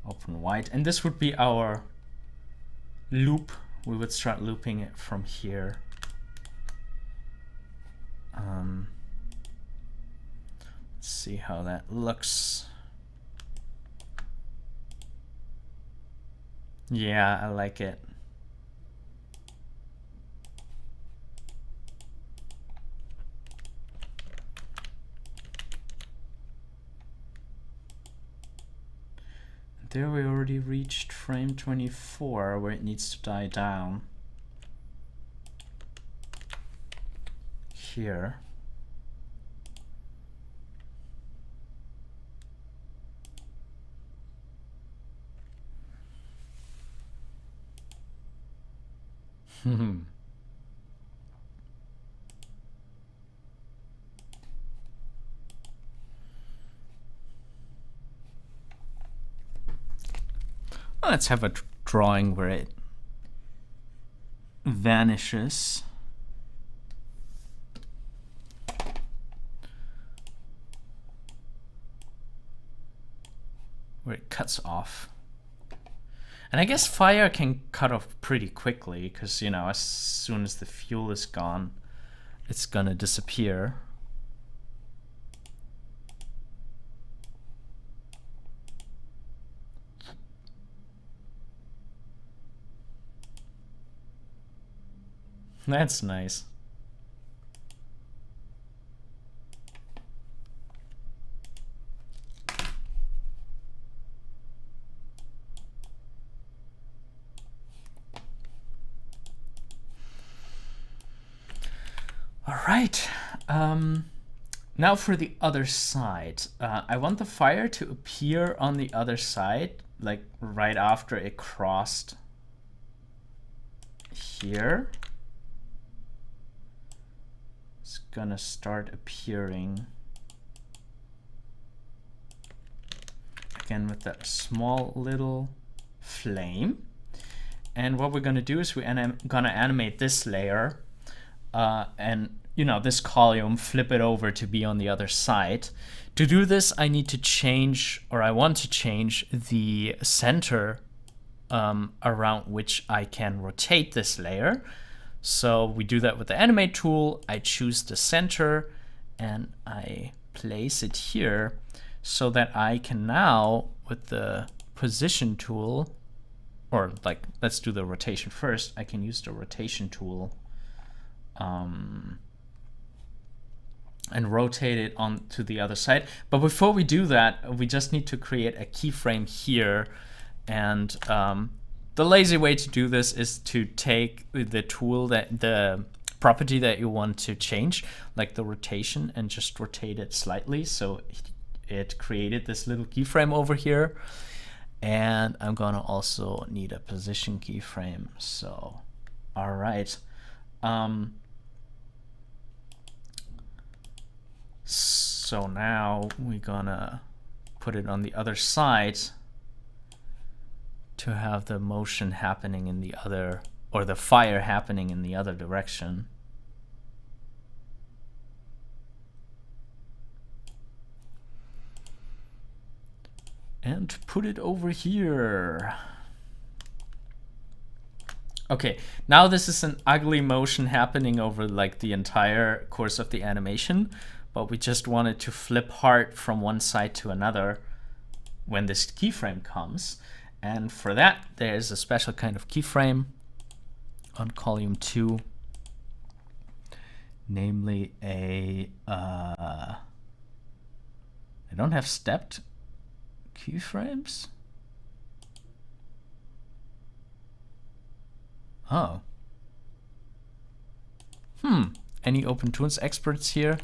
open wide. And this would be our loop. We would start looping it from here. Let's see how that looks. Yeah, I like it. There we already reached frame 24 where it needs to die down. Here. Let's have a drawing where it vanishes. Where it cuts off. And I guess fire can cut off pretty quickly because, you know, as soon as the fuel is gone, it's gonna disappear. That's nice. All right. Now for the other side. I want the fire to appear on the other side, like right after it crossed here. It's gonna start appearing again with that small little flame. And what we're gonna do is we're gonna animate this layer and, you know, this column, flip it over to be on the other side. To do this, I need to change, or I want to change the center around which I can rotate this layer. So we do that with the animate tool. I choose the center and I place it here so that I can now, with the position tool, or like, let's do the rotation first. I can use the rotation tool and rotate it on to the other side. But before we do that, we just need to create a keyframe here. And the lazy way to do this is to take the tool, the property that you want to change, like the rotation, and just rotate it slightly. So it created this little keyframe over here. And I'm gonna also need a position keyframe. So, all right. So now we're gonna put it on the other side. to have the motion happening in the other, or the fire happening in the other direction. And put it over here. Okay, now this is an ugly motion happening over like the entire course of the animation, but we just wanted to flip hard from one side to another when this keyframe comes. And for that, there's a special kind of keyframe on column 2, namely a, I don't have stepped keyframes. Oh. Any OpenToonz experts here?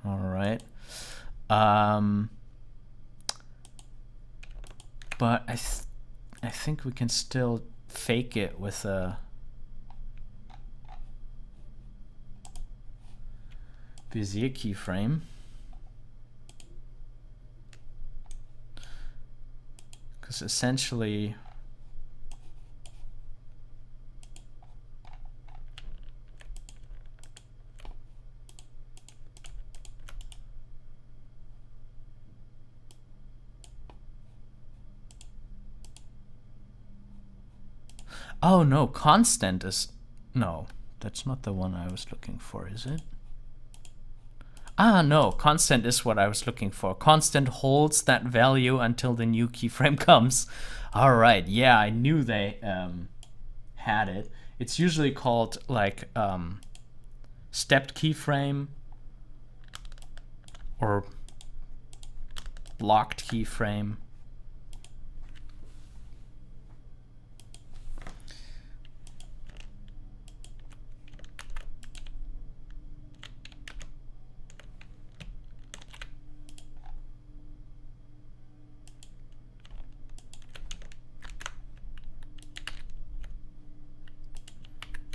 All right. But I think we can still fake it with a Bezier keyframe. Because essentially oh no, constant is, no, that's not the one I was looking for, is it? Ah, no, constant is what I was looking for. Constant holds that value until the new keyframe comes. All right, yeah, I knew they had it. It's usually called like stepped keyframe or blocked keyframe.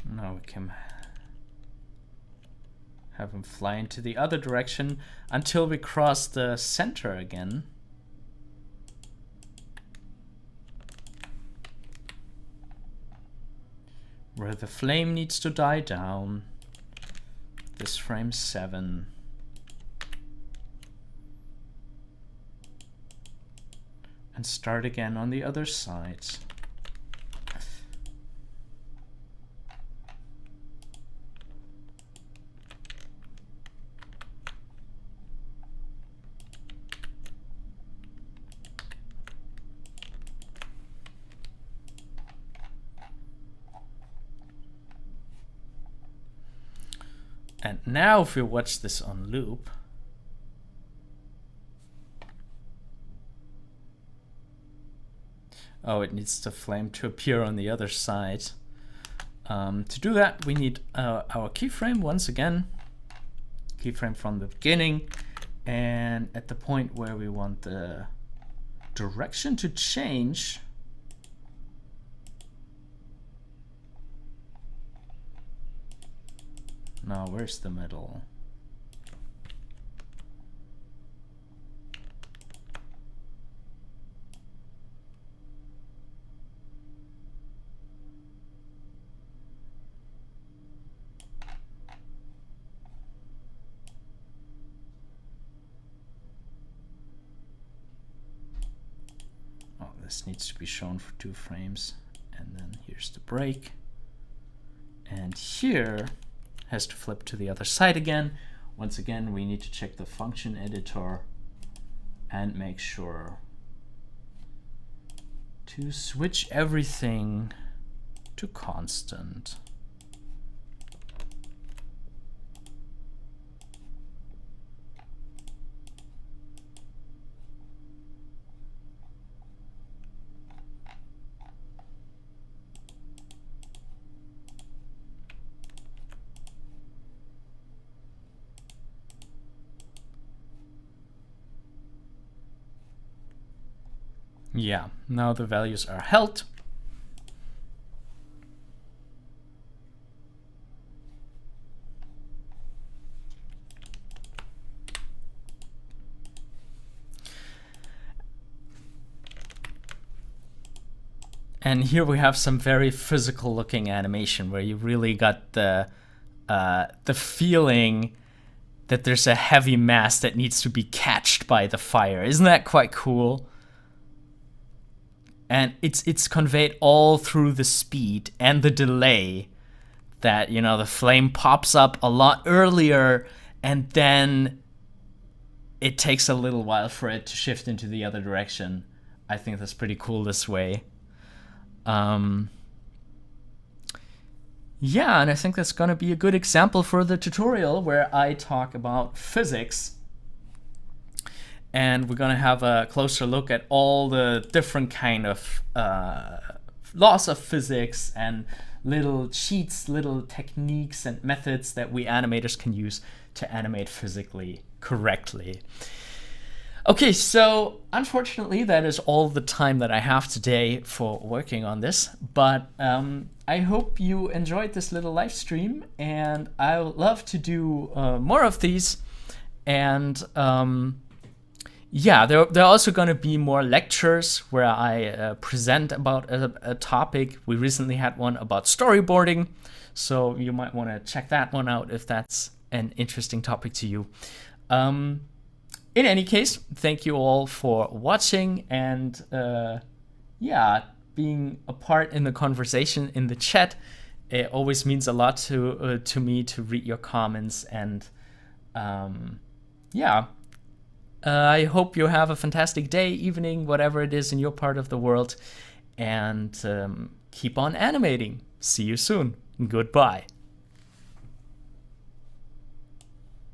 Now we can have him fly into the other direction until we cross the center again. Where the flame needs to die down. This frame 7. And start again on the other side. And now if we watch this on loop, oh, it needs the flame to appear on the other side. To do that, we need our keyframe once again, keyframe from the beginning, and at the point where we want the direction to change, now where's the middle? Oh, this needs to be shown for 2 frames. And then here's the break. And here has to flip to the other side again. Once again, we need to check the function editor and make sure to switch everything to constant. Yeah, now the values are held. And here we have some very physical looking animation where you really got the feeling that there's a heavy mass that needs to be catched by the fire. Isn't that quite cool? And it's conveyed all through the speed and the delay that, you know, the flame pops up a lot earlier and then it takes a little while for it to shift into the other direction. I think that's pretty cool this way. Yeah, and I think that's going to be a good example for the tutorial where I talk about physics. And we're going to have a closer look at all the different kind of laws of physics and little cheats, little techniques and methods that we animators can use to animate physically correctly. Okay, so unfortunately that is all the time that I have today for working on this, but I hope you enjoyed this little live stream, and I would love to do more of these. And yeah, there are also going to be more lectures where I present about a topic. We recently had one about storyboarding, so you might want to check that one out if that's an interesting topic to you. In any case, thank you all for watching and yeah, being a part in the conversation in the chat. It always means a lot to me to read your comments, and yeah. I hope you have a fantastic day, evening, whatever it is in your part of the world, and keep on animating. See you soon. Goodbye.